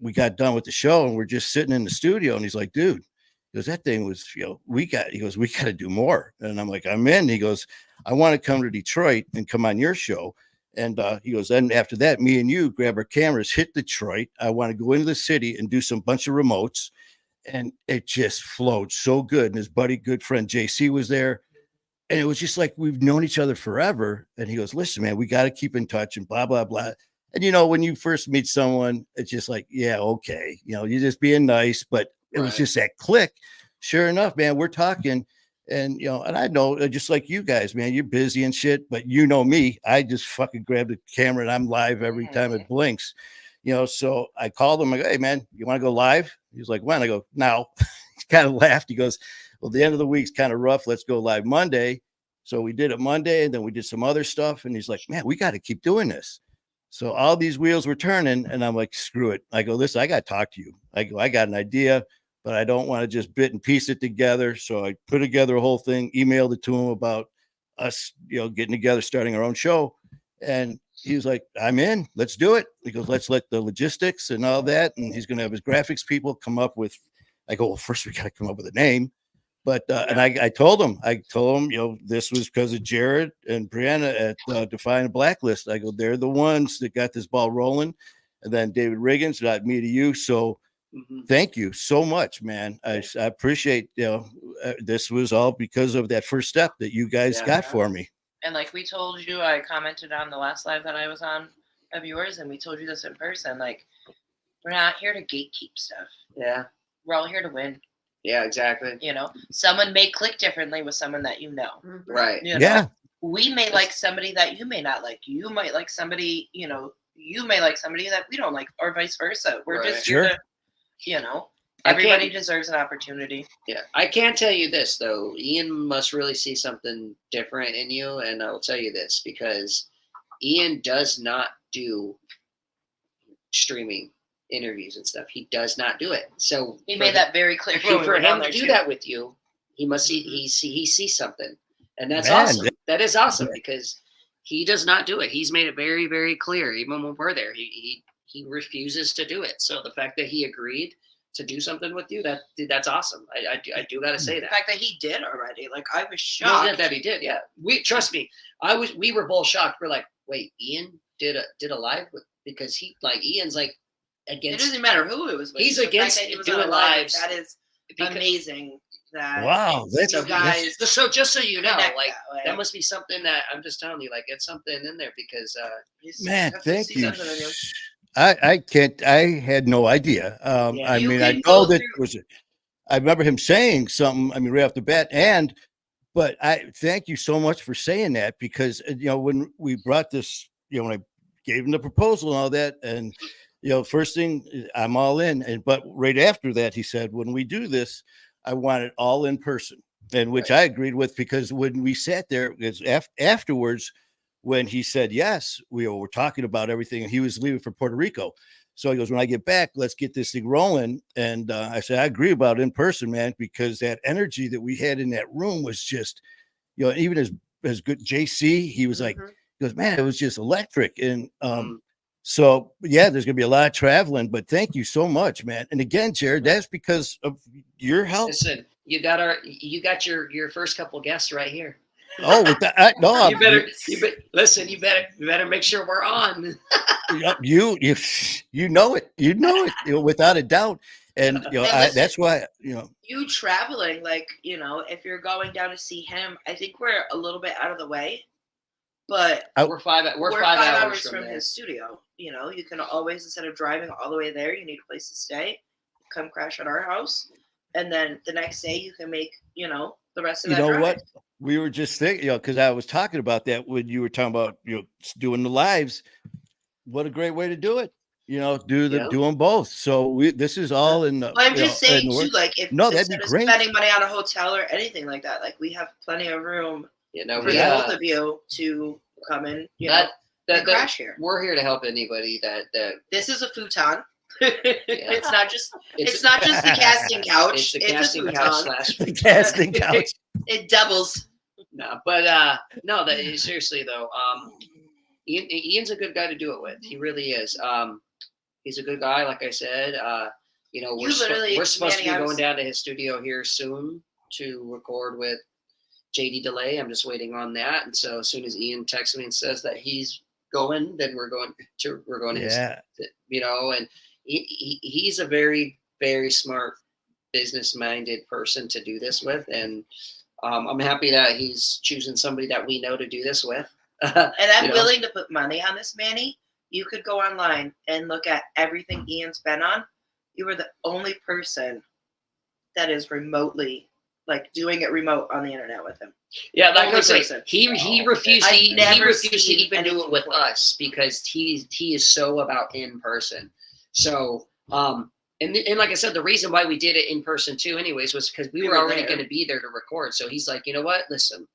we got done with the show and we're just sitting in the studio. And he's like, dude, he goes, that thing was, we got to do more. And I'm like, I'm in. He goes, I want to come to Detroit and come on your show. And he goes, then after that, me and you grab our cameras, hit Detroit. I want to go into the city and do some bunch of remotes. And it just flowed so good. And his buddy, good friend JC was there. And it was just like we've known each other forever. And he goes, listen, man, we got to keep in touch and blah, blah, blah. And, when you first meet someone, it's just like, yeah, okay. You're just being nice. But it was just that click. Sure enough, man, we're talking. And, and I know just like you guys, man, you're busy and shit, but you know me, I just fucking grab the camera and I'm live every time it blinks, so I called him. I go, hey man, you want to go live? He's like, when? I go, now. He kind of laughed. He goes, well, the end of the week's kind of rough. Let's go live Monday. So we did it Monday and then we did some other stuff. And he's like, man, we got to keep doing this. So all these wheels were turning and I'm like, screw it. I go, listen, I got to talk to you. I go, I got an idea, but I don't want to just bit and piece it together. So I put together a whole thing, emailed it to him about us, getting together, starting our own show. And he was like, I'm in, let's do it. He goes, let's let the logistics and all that. And he's going to have his graphics people come up with, I go, well, first we got to come up with a name. But, and I told him, this was because of Jared and Brianna at Defying Blaklist. I go, they're the ones that got this ball rolling. And then David Riggins got me to you. So, thank you so much, man. I appreciate, this was all because of that first step that you guys got for me. And like we told you, I commented on the last live that I was on of yours, and we told you this in person. Like, we're not here to gatekeep stuff. Yeah. We're all here to win. Yeah, exactly. Someone may click differently with someone that Right. We may like somebody that you may not like. You might like somebody, you may like somebody that we don't like, or vice versa. We're just here to, everybody deserves an opportunity. Yeah. I can tell you this, though. Ian must really see something different in you. And I will tell you this, because Ian does not do streaming interviews and stuff. He does not do it. So he made that very clear. For him to do that with you, he must see, he sees something. And that's awesome. That is awesome because he does not do it. He's made it very, very clear. Even when we're there, he refuses to do it. So the fact that he agreed to do something with you, that's awesome. I do got to say that. The fact that he did already, like I was shocked that he did. Yeah, trust me. We were both shocked. We're like, wait, Ian did a live with, because Ian's like against. It doesn't matter who it was with. He's against doing lives. That is amazing. Wow, that's guys. So just so you know, that must be something that I'm just telling you, get something in there because man, thank you. I can't. I had no idea. I mean, I know that I remember him saying something. I mean, right off the bat, but I thank you so much for saying that because when we brought this, when I gave him the proposal and all that, and first thing, I'm all in. But right after that, he said, when we do this, I want it all in person, and which I agreed with because when we sat there, because afterwards. When he said yes, we were talking about everything, and he was leaving for Puerto Rico. So he goes, when I get back, let's get this thing rolling. And I said, I agree about in person, man, because that energy that we had in that room was just, even as good JC, he was like, he goes, man, it was just electric. And so, yeah, there's going to be a lot of traveling, but thank you so much, man. And again, Jared, that's because of your help. Listen, you got your first couple guests right here. Oh, with that, no, you better listen. You better make sure we're on. you know it, without a doubt, and that's why you traveling, if you're going down to see him, I think we're a little bit out of the way, but we're five hours from his studio. You can always, instead of driving all the way there, you need a place to stay. Come crash at our house, and then the next day you can make the rest of that drive. What? We were just thinking, because I was talking about that when you were talking about, doing the lives. What a great way to do it. do them both. So this is all in the. Well, I'm just saying too, like if no, that'd instead be of great. spending money on a hotel or anything like that, like we have plenty of room for the both of you to come in, and crash here. We're here to help anybody that this is a futon. It's not just the casting couch. It's the casting couch / the casting couch. It doubles. No, but no, seriously though, Ian's a good guy to do it with. He really is. He's a good guy, like I said. We're supposed to be going down to his studio here soon to record with JD Delay. I'm just waiting on that. And so as soon as Ian texts me and says that he's going, then we're going to his, and he's a very, very smart, business-minded person to do this with. And I'm happy that he's choosing somebody that we know to do this with. And I'm willing to put money on this, Manny. You could go online and look at everything Ian's been on. You are the only person that is remotely, like, doing it remote on the internet with him. Yeah, like I said, he refused to even do it with us because he is so about in person. So and like I said, the reason why we did it in person too, anyways, was because we were already going to be there to record. So he's like, you know what? Listen,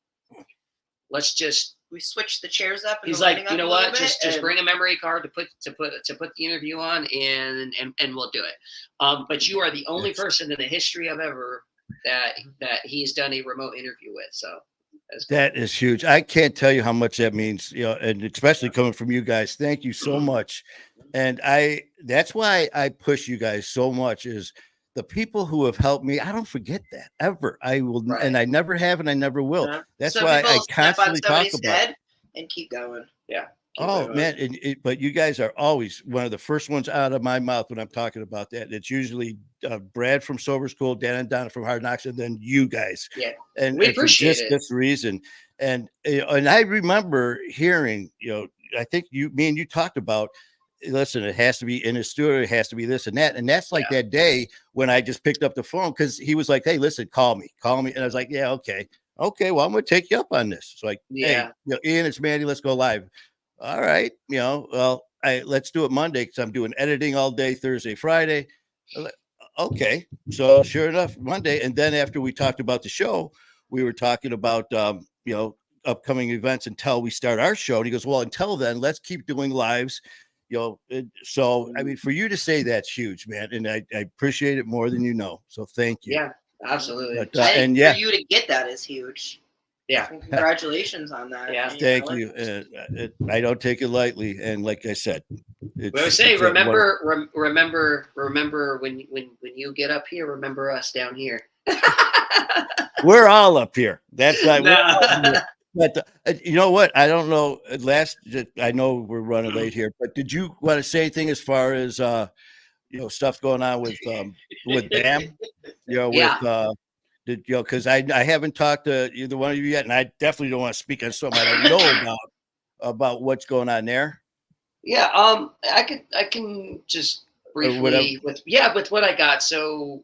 we switched the chairs up. He's like, you know what? Just bring a memory card to put the interview on, and we'll do it. But you are the only person in the history of ever that he's done a remote interview with. So that is huge. I can't tell you how much that means, and especially coming from you guys. Thank you so much. And that's why I push you guys so much is the people who have helped me. I don't forget that ever. I will, and I never have, and I never will. Yeah. That's why I constantly talk about it. And keep going. Yeah. Man. But you guys are always one of the first ones out of my mouth when I'm talking about that. It's usually Brad from Sober School, Dan and Donna from Hard Knocks, and then you guys. Yeah. And we appreciate it. This reason. And I remember hearing, I think me and you talked about, listen, it has to be in his studio, it has to be this and that. And that's like that day when I just picked up the phone because he was like, hey, listen, call me. And I was like, yeah, okay. Okay, well, I'm going to take you up on this. It's like, hey, Ian, it's Manny, let's go live. All right. Let's do it Monday because I'm doing editing all day, Thursday, Friday. Okay. So sure enough, Monday. And then after we talked about the show, we were talking about, upcoming events until we start our show. And he goes, well, until then, let's keep doing lives. So, I mean, for you to say that's huge, man. And I appreciate it more than you know. So thank you. Yeah, absolutely. But, and for you to get that is huge. Yeah. Congratulations on that. Yeah. Thank you. I don't take it lightly. And like I said, remember when you get up here, remember us down here. We're all up here. That's right. But you know what? I don't know. I know we're running late here, but did you want to say anything as far as stuff going on with BAM? Because I haven't talked to either one of you yet, and I definitely don't want to speak on something I don't know about what's going on there. Yeah, I can just briefly with what I got. So,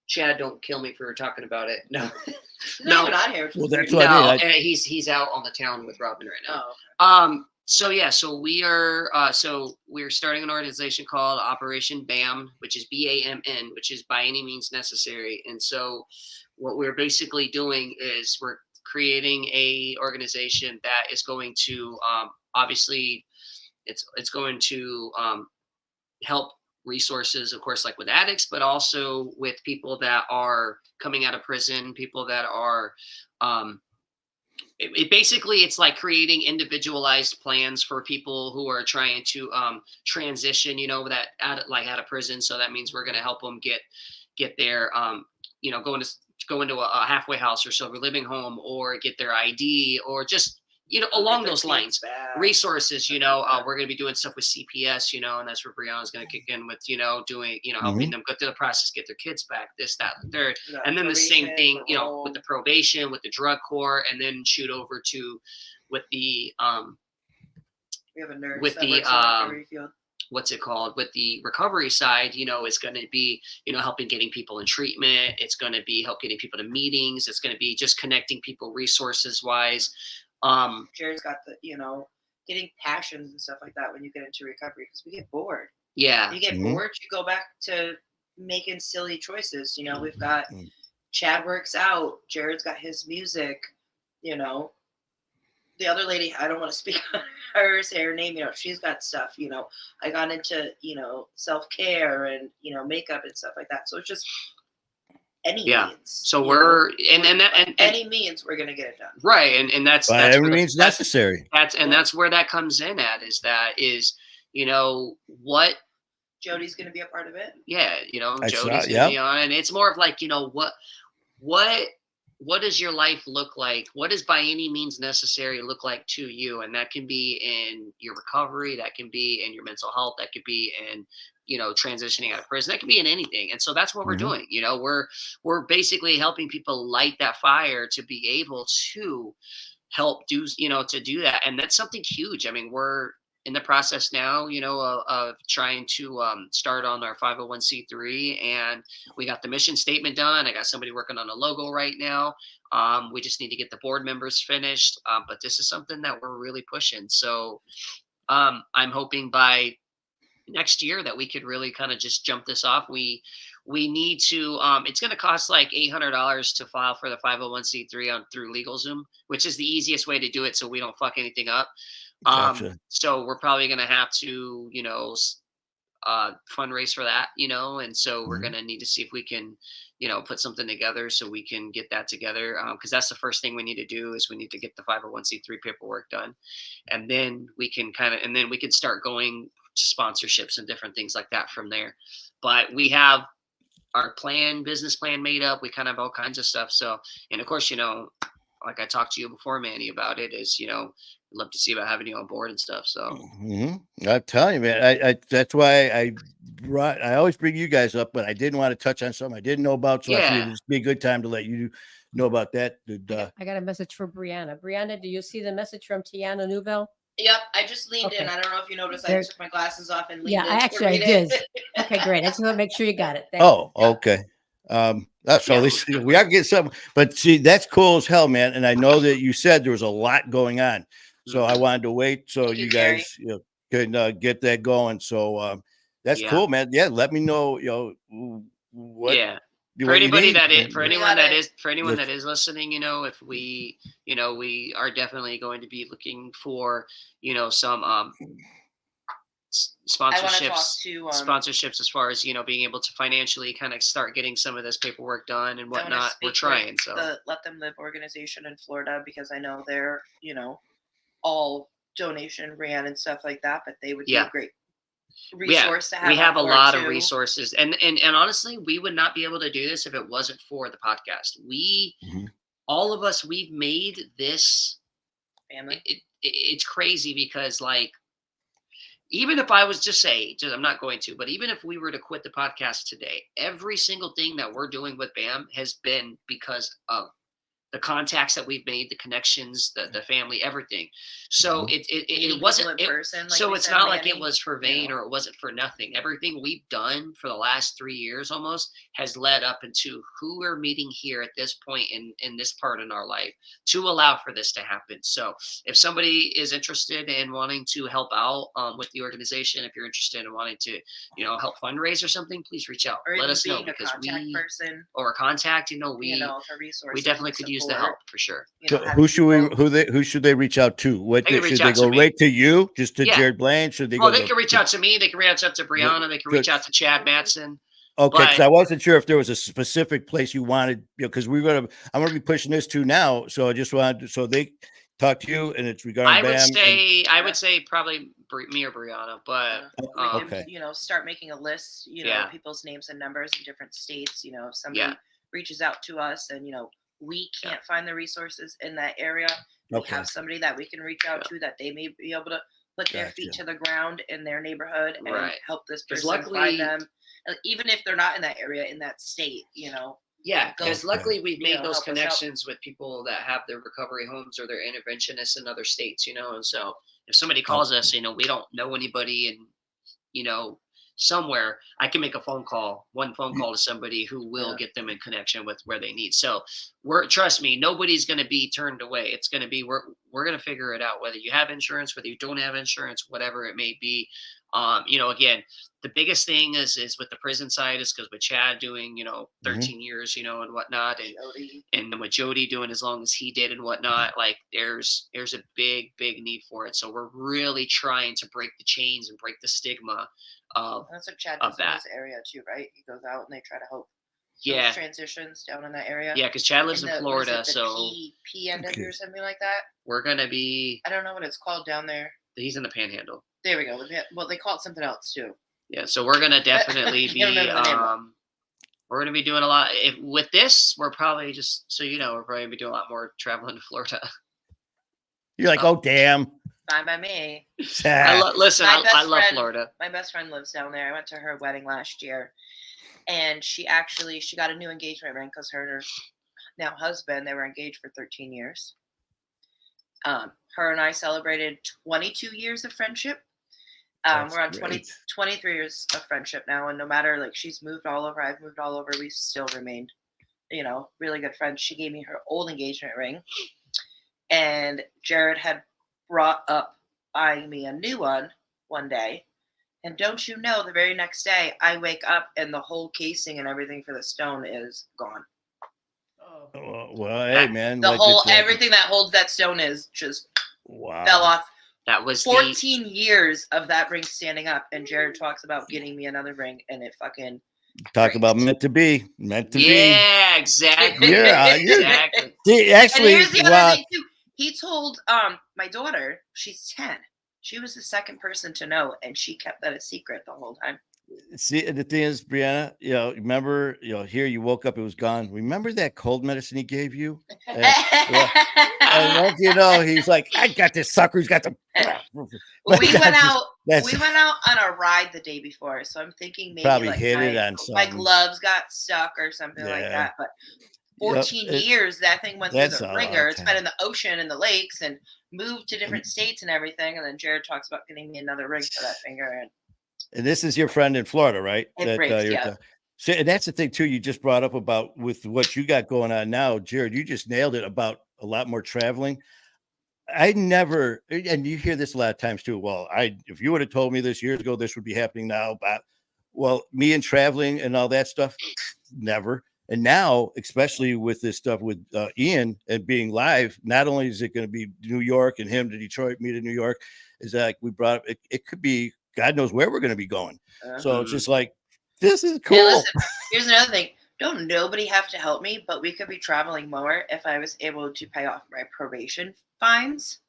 Chad, don't kill me for talking about it. No, not here. Well, that's what I mean. He's out on the town with Robin right now. Oh, okay. So we're starting an organization called Operation BAM, which is BAMN, which is by any means necessary. And so what we're basically doing is we're creating a organization that is going to obviously it's going to help resources, of course, like with addicts, but also with people that are coming out of prison, people that are it's like creating individualized plans for people who are trying to transition, that out of prison. So that means we're going to help them get their go into a halfway house or sober living home, or get their ID, or just along those lines, resources. We're going to be doing stuff with CPS, and that's where Brianna's going to kick in with, doing, helping them go through the process, get their kids back, this, that, and third. And then the same thing, with the probation, with the drug court, and then shoot over to with the we have a nurse with the what's it called, with the recovery side, is going to be, helping getting people in treatment. It's going to be help getting people to meetings. It's going to be just connecting people resources wise. Jared's got the getting passions and stuff like that when you get into recovery, because we get bored. Yeah. You get Mhm. bored, you go back to making silly choices. You know, we've got Mm. Chad works out, Jared's got his music, you know. The other lady, I don't want to speak on her, say her name, you know, she's got stuff, you know. I got into, you know, self-care and, you know, makeup and stuff like that. So it's just any means. So we're any means we're gonna get it done. Right, and that's By where every means necessary. that's where that comes in at is you know what Jody's gonna be a part of it. yeah, you know, I saw- Jody's gonna be on, and it's more of like, you know, what does your life look like? What does by any means necessary look like to you? And that can be in your recovery, that can be in your mental health, that could be in, you know, transitioning out of prison, that could be in anything. And so that's what we're Mhm. doing. You know, we're basically helping people light that fire to be able to help do, you know, to do that. And that's something huge. I mean, we're in the process now, you know, of trying to start on our 501c3, and we got the mission statement done. I got somebody working on a logo right now. We just need to get the board members finished. But this is something that we're really pushing. So I'm hoping by next year that we could really kind of just jump this off. We need to it's going to cost like $800 to file for the 501c3 on through LegalZoom, which is the easiest way to do it so we don't fuck anything up. Gotcha. So we're probably going to have to, you know, fundraise for that, you know, and so we're Mhm. going to need to see if we can, you know, put something together so we can get that together, because that's the first thing we need to do is we need to get the 501c3 paperwork done, and then we can start going to sponsorships and different things like that from there. But we have our business plan made up. We kind of have all kinds of stuff. So, and of course, you know, like I talked to you before, Manny, about it, is, you know, I'd love to see about having you on board and stuff. So Mhm. I'm telling you, man. I that's why I always bring you guys up, but I didn't want to touch on something I didn't know about. So I figured yeah, it'd be a good time to let you know about that. I got a message for Brianna. Brianna, do you see the message from Tiana Newville? Yep, I just leaned in. Okay. I don't know if you noticed. I There- took my glasses off and leaned Yeah, in. I to actually read did. it. Okay, great. I just want to make sure you got it. Oh, Yeah. okay. So Yeah, at least we are getting something, but see, that's cool as hell, man. And I know that you said there was a lot going on, so I wanted to wait so Thank you, you Gary. guys can get that going. So that's Yeah. cool, man. Yeah, let me know, you know, what yeah. For what you anybody need. that is, And- for We anyone got that it. is, for anyone Yes. that is listening, you know, if we, you know, we are definitely going to be looking for, you know, some I want to talk sponsorships, to sponsorships as far as, you know, being able to financially kind of start getting some of this paperwork done and I wanna whatnot. We're speak with trying. So the Let Them Live organization in Florida, because I know they're, you know, all donation ran and stuff like that, but they would be Yeah. a great yeah, resource to have. we have a on board lot of too. resources, and honestly, we would not be able to do this if it wasn't for the podcast. Mhm. All of us, we've made this. Family. It's crazy because, like, even if I was I'm not going to, but even if we were to quit the podcast today, every single thing that we're doing with BAM has been because of the contacts that we've made, the connections, the family, everything. So Mhm. it Meeting wasn't people in person, like so we it's said, not like it Manny, was for vain you know. or it wasn't for nothing. Everything we've done for the last 3 years almost has led up into who we're meeting here at this point in this part in our life to allow for this to happen. So if somebody is interested in wanting to help out with the organization, if you're interested in wanting to, you know, help fundraise or something, please reach out. Or Let even us know, being a because contact person, or a contact, you know, you know, for resources. we definitely and could use the support, help for sure. you know, So having who should people- who should they reach out to? What They can reach should they out to go me. right to you? Just to Yeah. Jared Blaine? Should they Oh, go? they can reach out to me. They can reach out to Brianna. They can reach out to Chad Matson. Okay, because but- I wasn't sure if there was a specific place you wanted, you know, because I'm gonna be pushing this to now, so I just wanted so they talk to you, and it's regarding I would BAM. say probably me or Brianna, but we can, okay. you know, start making a list, you know, Yeah. people's names and numbers in different states. You know, if somebody Yeah. reaches out to us and, you know, we can't find the resources in that area, we Okay. have somebody that we can reach out to that they may be able to put their feet Gotcha. to the ground in their neighborhood and Right. help this 'Cause person luckily- find them, even if they're not in that area, in that state, you know. yeah, go- because luckily we've you made know, those help us out. connections with people that have their recovery homes or their interventionists in other states, you know. And so if somebody calls us, you know, we don't know anybody in, you know, somewhere, I can make one phone call to somebody who will get them in connection with where they need. So trust me, nobody's going to be turned away. It's going to be, we're going to figure it out, whether you have insurance, whether you don't have insurance, whatever it may be. Again, the biggest thing is with the prison side is because with Chad doing, 13 years, and whatnot, and then with Jody doing as long as he did and whatnot, like there's a big need for it. So we're really trying to break the chains and break the stigma of That's what Chad of does in that. his area too, right? He goes out and they try to help Yeah. those transitions down in that area. Yeah, because Chad lives in Florida, what is it, so PNW or something like that. we're gonna be. I don't know what it's called down there. He's in the Panhandle. There we go. Well, they call it something else too. Yeah, so we're gonna definitely be. We're gonna be doing a lot. With this, we're probably just so we're probably gonna be doing a lot more traveling to Florida. You're like, oh damn. Fine by me. I love Florida. My best friend lives down there. I went to her wedding last year, and she got a new engagement ring because her now husband, they were engaged for 13 years. Her and I celebrated 22 years of friendship. We're on 23 years of friendship now, and no matter she's moved all over, I've moved all over, we still remained, really good friends. She gave me her old engagement ring, and Jared had brought up buying me a new one day. And don't you know, the very next day I wake up and the whole casing and everything for the stone is gone. Well, hey man, everything that holds that stone is just fell off. That was 14 years of that ring standing up, and Jared talks about getting me another ring, and it fucking talk about meant to be. Yeah, exactly. Yeah, exactly. See, actually, and here's the other thing too. He told my daughter, she's 10. She was the second person to know, and she kept that a secret the whole time. See, the thing is, Brianna, remember, here you woke up, it was gone. Remember that cold medicine he gave you? And he's like, I got this sucker. He's got the. We went out on a ride the day before, so I'm thinking maybe probably hit it on my something. gloves got stuck or something like that. But 14 years, that thing went through the ringer. It's been in the ocean and the lakes and moved to different states and everything. And then Jared talks about getting me another ring for that finger. And this is your friend in Florida, right? So, and that's the thing too. You just brought up about with what you got going on now, Jared. You just nailed it about a lot more traveling. I never, and you hear this a lot of times too. Well, if you would have told me this years ago, this would be happening now. But me and traveling and all that stuff, never. And now, especially with this stuff with Ian and being live, not only is it going to be New York and him to Detroit, me to New York, is that we brought it could be God knows where we're going to be going. So it's just like, this is cool. Hey, listen, here's another thing. Don't nobody have to help me, but we could be traveling more if I was able to pay off my probation fines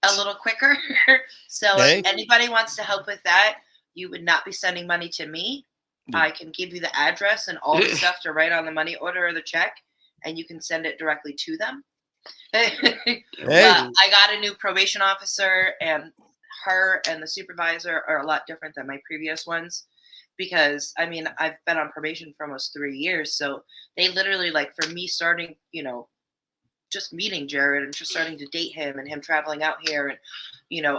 a little quicker. So if anybody wants to help with that, you would not be sending money to me. I can give you the address and all the stuff to write on the money order or the check, and you can send it directly to them. I got a new probation officer, and her and the supervisor are a lot different than my previous ones, because I've been on probation for almost 3 years. So they literally, for me starting, just meeting Jared and just starting to date him and him traveling out here and,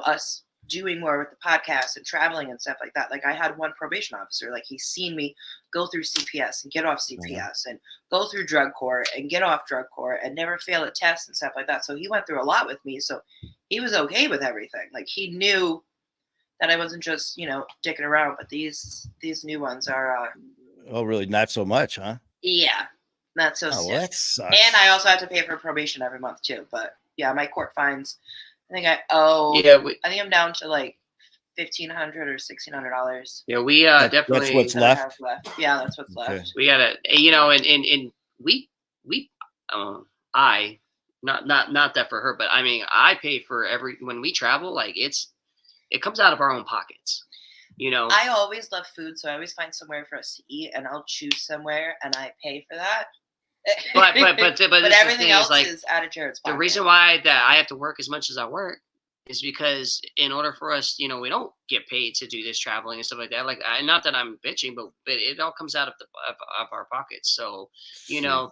us doing more with the podcast and traveling and stuff like that. I had one probation officer, he's seen me go through CPS and get off CPS and go through drug court and get off drug court and never fail at tests and stuff like that. So he went through a lot with me. So he was okay with everything. He knew that I wasn't just, dicking around, but these new ones are. Oh, really? Not so much, huh? Yeah. Not so well, that sucks. And I also have to pay for probation every month too. But yeah, my court fines, I think I owe. Yeah, I think I'm down to $1,500 or $1,600. Yeah, we definitely. That's what's left. Yeah, that's what's left. Okay. We gotta, and we, I, not that for her, but I pay for when we travel. It comes out of our own pockets. I always love food, so I always find somewhere for us to eat, and I'll choose somewhere, and I pay for that. But everything else is out of Jared's pocket. The reason why that I have to work as much as I work is because in order for us, we don't get paid to do this traveling and stuff like that. Not that I'm bitching, but it all comes out of our pockets. So,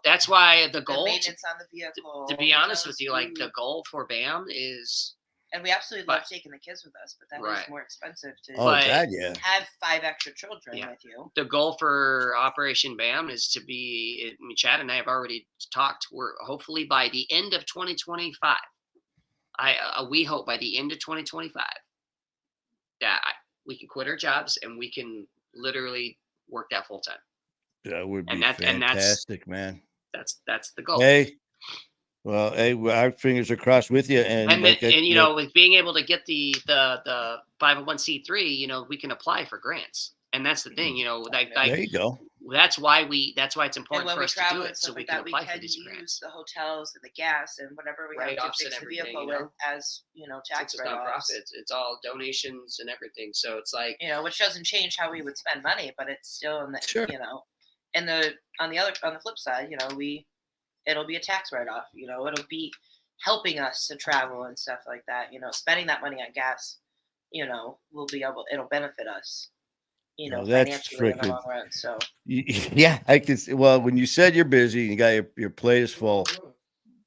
that's why the goal. Maintenance on the vehicle. To be honest with you, the goal for BAM is And we absolutely But- love taking the kids with us, but that is Right. more expensive to Oh But- God, yeah. have 5 extra children Yeah. with you. The goal for Operation BAM is to be. I mean, Chad and I have already talked. We're hopefully by the end of 2025. We hope by the end of 2025 that we can quit our jobs and we can literally work that full time. That would be And that's- fantastic, man. That's the goal. Hey, well, hey, our fingers are crossed with you, and And like you know, with being able to get the 501c3, you know, we can apply for grants. And that's the thing, you know, like there you go. that's why it's And important when for we us to travel do and it so stuff we like can that, we apply for can these use grants. the hotels and the gas and whatever we have Write-offs to and fix the everything, vehicle you know? with as, tax Since it's write-offs. nonprofits, it's all donations and everything. So it's like Which doesn't change how we would spend money, but it's still in the, Sure. and on the flip side, it'll be a tax write-off, it'll be helping us to travel and stuff like that, spending that money on gas, it'll benefit us, Oh, that's financially in the freaking- long run. So Yeah, I can see. Well, when you said you're busy, you got your plate is full,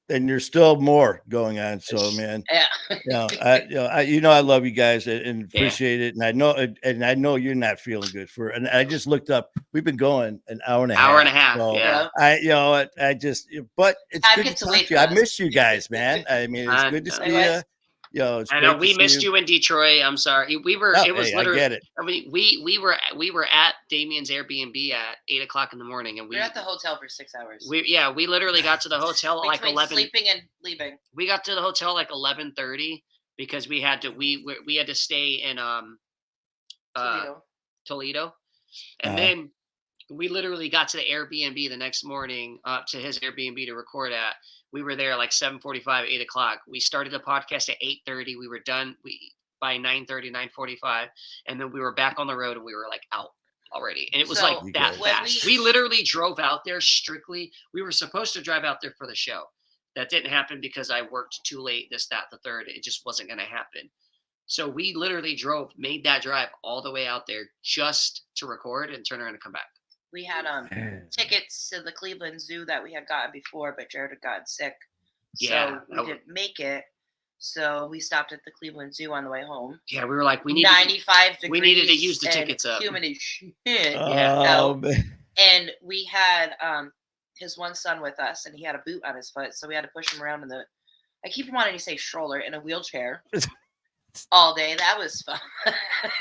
and there's still more going on. So, man, yeah. I love you guys and appreciate it. And I know you're not feeling good and I just looked up. We've been going an hour and a half. So yeah. but it's Time good to gets talk away to you. from I us. miss you guys, man. I mean, it's I good to know. see you. Likewise. It's I know great to we see missed you in Detroit. I'm sorry. We were. Oh, it was hey, I literally. get it. I mean, we were at Damien's Airbnb at 8:00 in the morning, and We were at the hotel for 6 hours. we literally got to the hotel at like Between 11. sleeping and leaving. We got to the hotel like 11:30 because we had to stay in Toledo, and Uh-huh. then we literally got to the Airbnb the next morning to his Airbnb to record at. We were there like 7:45, 8:00. We started the podcast at 8:30. We were done by 9:30, 9:45, and then we were back on the road and we were like out already. And it was So, like that when fast. we- We literally drove out there strictly. We were supposed to drive out there for the show. That didn't happen because I worked too late, this, that, the third. It just wasn't going to happen. So we literally made that drive all the way out there just to record and turn around and come back. We had tickets to the Cleveland Zoo that we had gotten before, but Jared had gotten sick. Yeah, So we didn't make it. So we stopped at the Cleveland Zoo on the way home. Yeah, we were like, we need 95 degrees. we needed to use the and tickets up. Humid as shit. Yeah. Oh, man. And we had his one son with us, and he had a boot on his foot, so we had to push him around I keep wanting to say stroller, in a wheelchair all day. That was fun.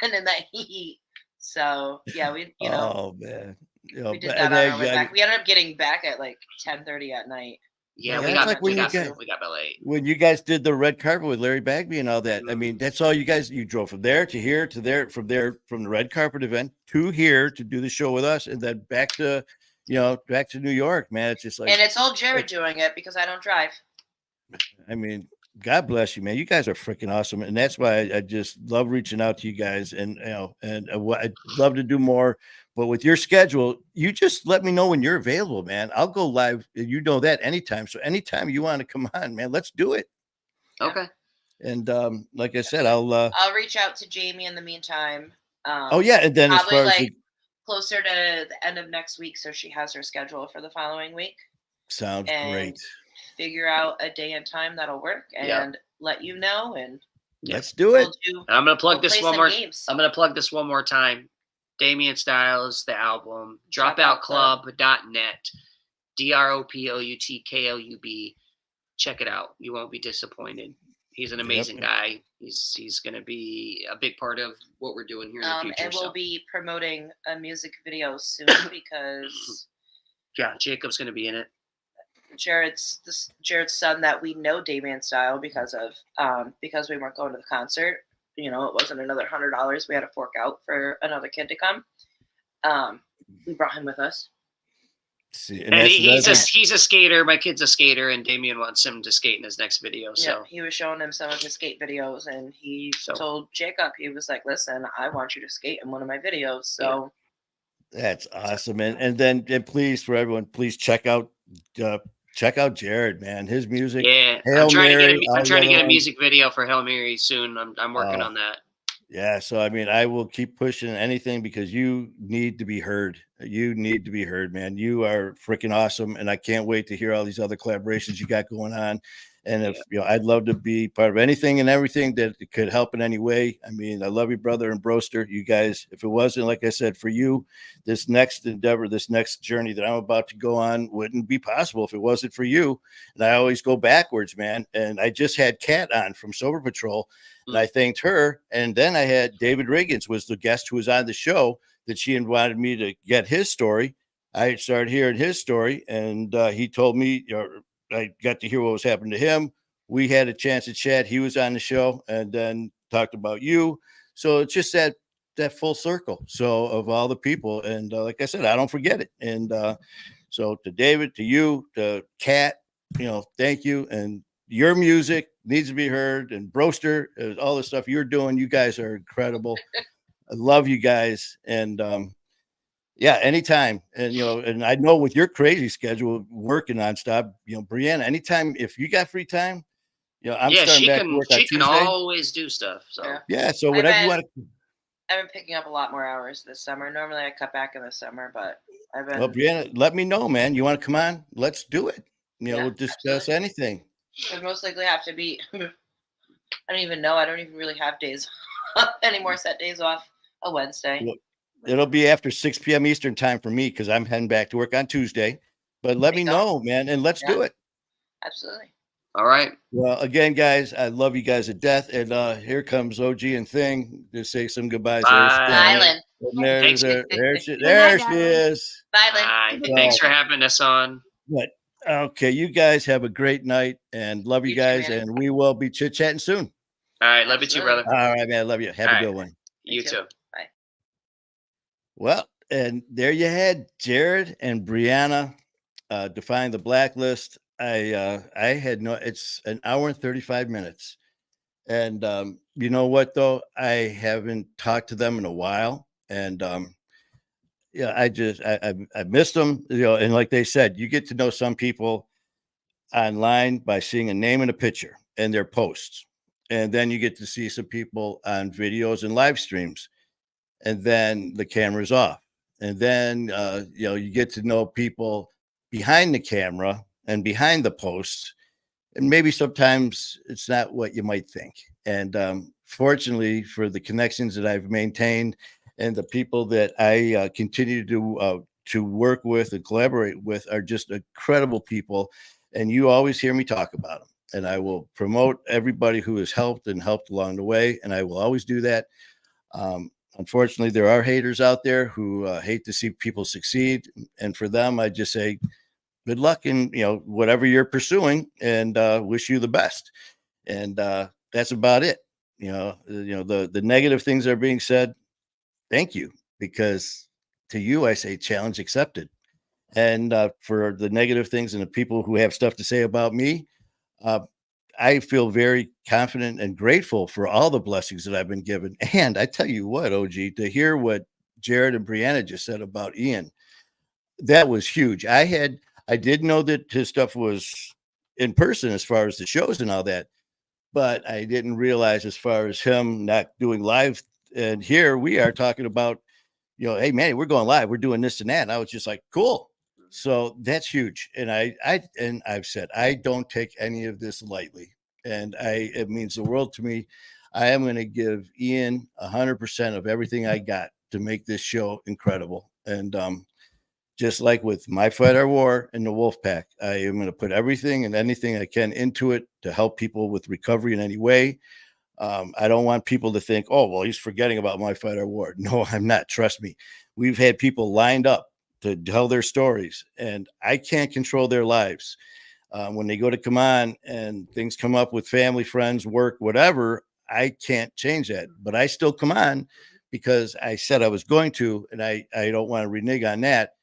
And in that heat. So yeah, we Oh man. we did that on our way back. We ended up getting back at like 10:30 at night. Yeah, Yeah, we that's got like when we you got get- we got back late. When you guys did the red carpet with Larry Bagby and all that, I mean, that's all you guys. You drove from there to here to there, from there from the red carpet event to here to do the show with us, and then back to New York, man. It's just like, And it's all Jared doing it because I don't drive. I mean, God bless you, man. You guys are freaking awesome, and that's why I just love reaching out to you guys, and I'd love to do more. But with your schedule, you just let me know when you're available, man. I'll go live. You know that anytime. So anytime you want to come on, man, let's do it. Okay. And like I said, I'll reach out to Jamie in the meantime. oh yeah, and then as Probably far as like closer to the end of next week, so she has her schedule for the following week. sounds and great. Figure out a day and time that'll work, and let you know. And Let's do it. I'm gonna plug we'll this play one some more. games. I'm gonna plug this one more time. Damien Styles, the album, dropoutclub.net, DROPOUTKLUB. Check it out. You won't be disappointed. He's an amazing guy. He's going to be a big part of what we're doing here in the future. And we'll be promoting a music video soon because Jacob's going to be in it. Jared's son that we know Damien Style because we weren't going to the concert. It wasn't another $100 we had to fork out for another kid to come. We brought him with us. See, and he's a skater. My kid's a skater, and Damien wants him to skate in his next video. So yeah, he was showing him some of his skate videos, and he told Jacob, he was like, "Listen, I want you to skate in one of my videos." So that's awesome, and please, for everyone, please check out Jared, man. His music. Yeah, Hail I'm trying Mary, to get a music video for Hail Mary soon. I'm working on that. Yeah, so I mean, I will keep pushing anything because you need to be heard. You need to be heard, man. You are freaking awesome, and I can't wait to hear all these other collaborations you got going on. And if I'd love to be part of anything and everything that could help in any way. I mean, I love you, brother and broster. You guys, if it wasn't, like I said, for you, this next endeavor, this next journey that I'm about to go on wouldn't be possible if it wasn't for you. And I always go backwards, man. And I just had Kat on from Sober Patrol, and I thanked her. And then I had David Riggins was the guest who was on the show that she invited me to get his story. I started hearing his story, and he told me, I got to hear what was happening to him. We had a chance to chat. He was on the show and then talked about you. So it's just that full circle. So of all the people, and like I said, I don't forget it. And so to David, to you, to Kat, thank you. And your music needs to be heard. And Broster, all the stuff you're doing, you guys are incredible. I love you guys. And yeah, anytime. And and I know with your crazy schedule, working nonstop, Brianna, anytime if you got free time, I'm starting back to work on She can Tuesday. always do stuff. So Yeah, so whatever you want to. I've been picking up a lot more hours this summer. Normally I cut back in the summer, but I've been. Well, Brianna, let me know, man. You want to come on? Let's do it. Yeah, We'll discuss anything. I most likely have to be. I don't even know. I don't even really have days anymore. Set days off. A Wednesday. Well, it'll be after 6 p.m. Eastern time for me because I'm heading back to work on Tuesday. But let me know, man, and let's do it. Absolutely. all right. Well, again, guys, I love you guys to death. And here comes OG and Thing to say some goodbyes. Bye. Bye, Lynn. And there's Thanks. there she guys. is. Bye, Lynn. Bye. So- Thanks for having us on. But okay, you guys have a great night and love you You too, guys. man. And we will be chit-chatting soon. All right. Love you too, brother. All right, man. Love you. Have All a right. good one. You too. too. Well, and there you had Jared and Brianna defying the blacklist. I had it's an hour and 35 minutes. And you know what though? I haven't talked to them in a while. And yeah, I missed them, and like they said, you get to know some people online by seeing a name and a picture and their posts. And then you get to see some people on videos and live streams. And then the camera's off. And then you get to know people behind the camera and behind the posts. And maybe sometimes it's not what you might think. And fortunately for the connections that I've maintained and the people that I continue to work with and collaborate with are just incredible people. And you always hear me talk about them. And I will promote everybody who has helped along the way. And I will always do that. Unfortunately, there are haters out there who hate to see people succeed. And for them, I just say, good luck in, whatever you're pursuing and wish you the best. And that's about it. The negative things that are being said. Thank you. Because to you, I say challenge accepted. And for the negative things and the people who have stuff to say about me, I feel very confident and grateful for all the blessings that I've been given. And I tell you what, OG, to hear what Jared and Brianna just said about Ian, that was huge. I did know that his stuff was in person as far as the shows and all that, but I didn't realize as far as him not doing live. And here we are talking about, hey, Manny, we're going live. We're doing this and that. And I was just like, cool. So that's huge. And I've said, I don't take any of this lightly. And it means the world to me. I am going to give Ian 100% of everything I got to make this show incredible. And just like with My Fight Our War and the Wolfpack, I am going to put everything and anything I can into it to help people with recovery in any way. I don't want people to think, oh, well, he's forgetting about My Fight Our War. No, I'm not. Trust me. We've had people lined up to tell their stories, and I can't control their lives. When they go to come on and things come up with family, friends, work, whatever, I can't change that. But I still come on because I said I was going to, and I don't want to renege on that.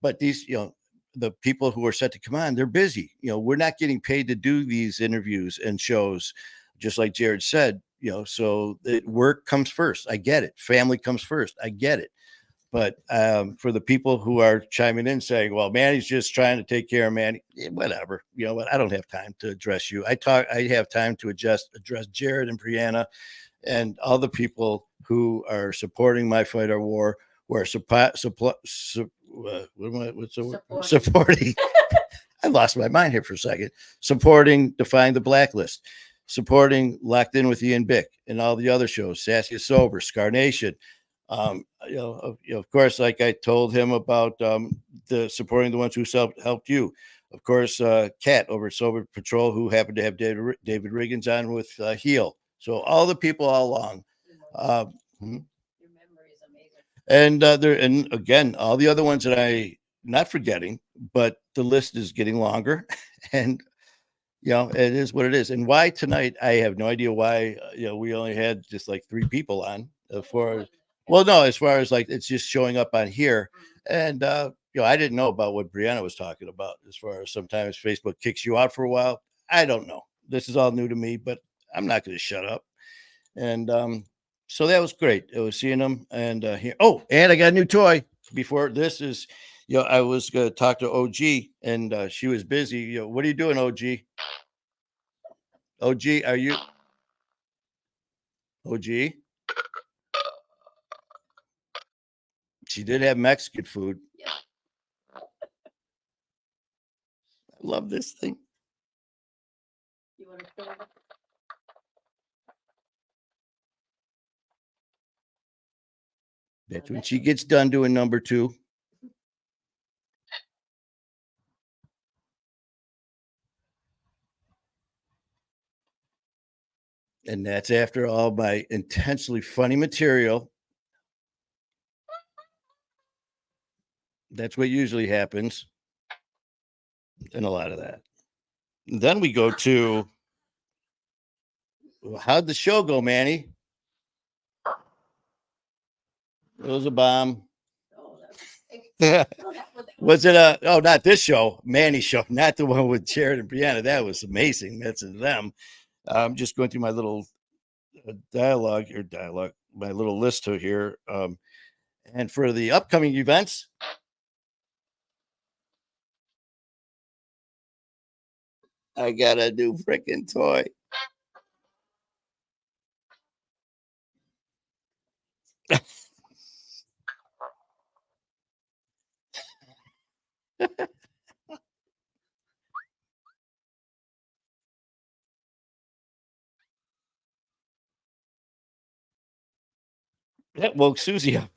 But these, the people who are set to come on, they're busy. We're not getting paid to do these interviews and shows, just like Jared said, so work comes first. I get it. Family comes first. I get it. But for the people who are chiming in saying, well, Manny's just trying to take care of Manny, whatever. You know what? I don't have time to address you. I have time to address Jared and Brianna and all the people who are supporting My Fight Our War, who are supporting. I lost my mind here for a second. Supporting Defying the Blacklist, supporting Locked In with Ian Bick and all the other shows, Sassy is Sober, Scarnation. Of course, like I told him about the supporting the ones who helped you. Of course, Kat over at Sober Patrol, who happened to have David Riggins on with Heal. So all the people all along. Your memory is amazing. And and again, all the other ones that I not forgetting, but the list is getting longer, and it is what it is. And why tonight? I have no idea why. We only had just like 3 people on for. Well, no, as far as like it's just showing up on here, and I didn't know about what Brianna was talking about. As far as sometimes Facebook kicks you out for a while, I don't know. This is all new to me, but I'm not going to shut up. And so that was great. It was seeing them and here. Oh, and I got a new toy. Before this is, I was going to talk to OG, and she was busy. What are you doing, OG? OG, are you? OG? She did have Mexican food. Yeah. I love this thing. You want to show it? That's when she gets done doing number 2. And that's after all my intensely funny material. That's what usually happens. And a lot of that. And then we go to, how'd the show go, Manny? It was a bomb. Oh, Yeah. no, that was Was it not this show, Manny show, not the one with Jared and Brianna. That was amazing. That's them. I'm just going through my little dialogue, my little list here. And for the upcoming events, I got a new freaking toy. That woke Susie up.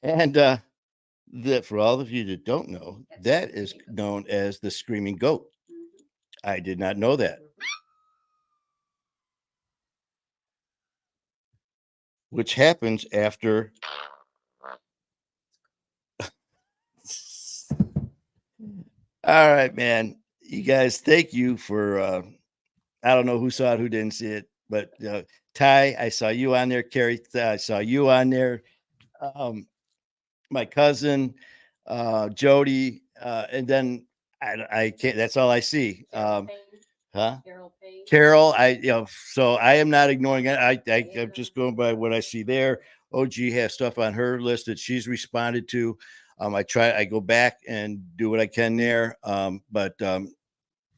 And that for all of you that don't know, that is known as the screaming goat. I did not know that. Which happens after. All right, man. You guys, thank you for. I don't know who saw it, who didn't see it, but Ty, I saw you on there. Carrie, I saw you on there. My cousin, Jody, and then I can't. That's all I see. Huh? Carol Payne. Carol, so I am not ignoring it. I'm just going by what I see there. OG has stuff on her list that she's responded to. I go back and do what I can there. But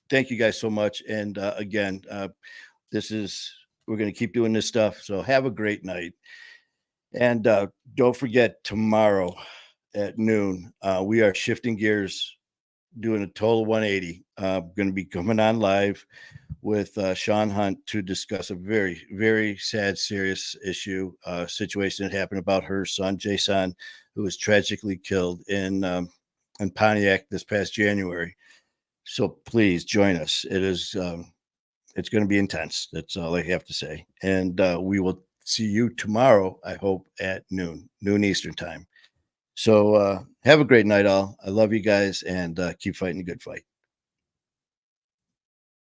thank you guys so much. And again, we're going to keep doing this stuff. So have a great night. And don't forget, tomorrow at noon, we are shifting gears, doing a total 180. Going to be coming on live with Sean Hunt to discuss a very, very sad, serious situation that happened about her son, Jason, who was tragically killed in Pontiac this past January. So please join us. It's going to be intense. That's all I have to say. And we will see you tomorrow, I hope, at noon Eastern time. So have a great night, all. I love you guys, and keep fighting a good fight.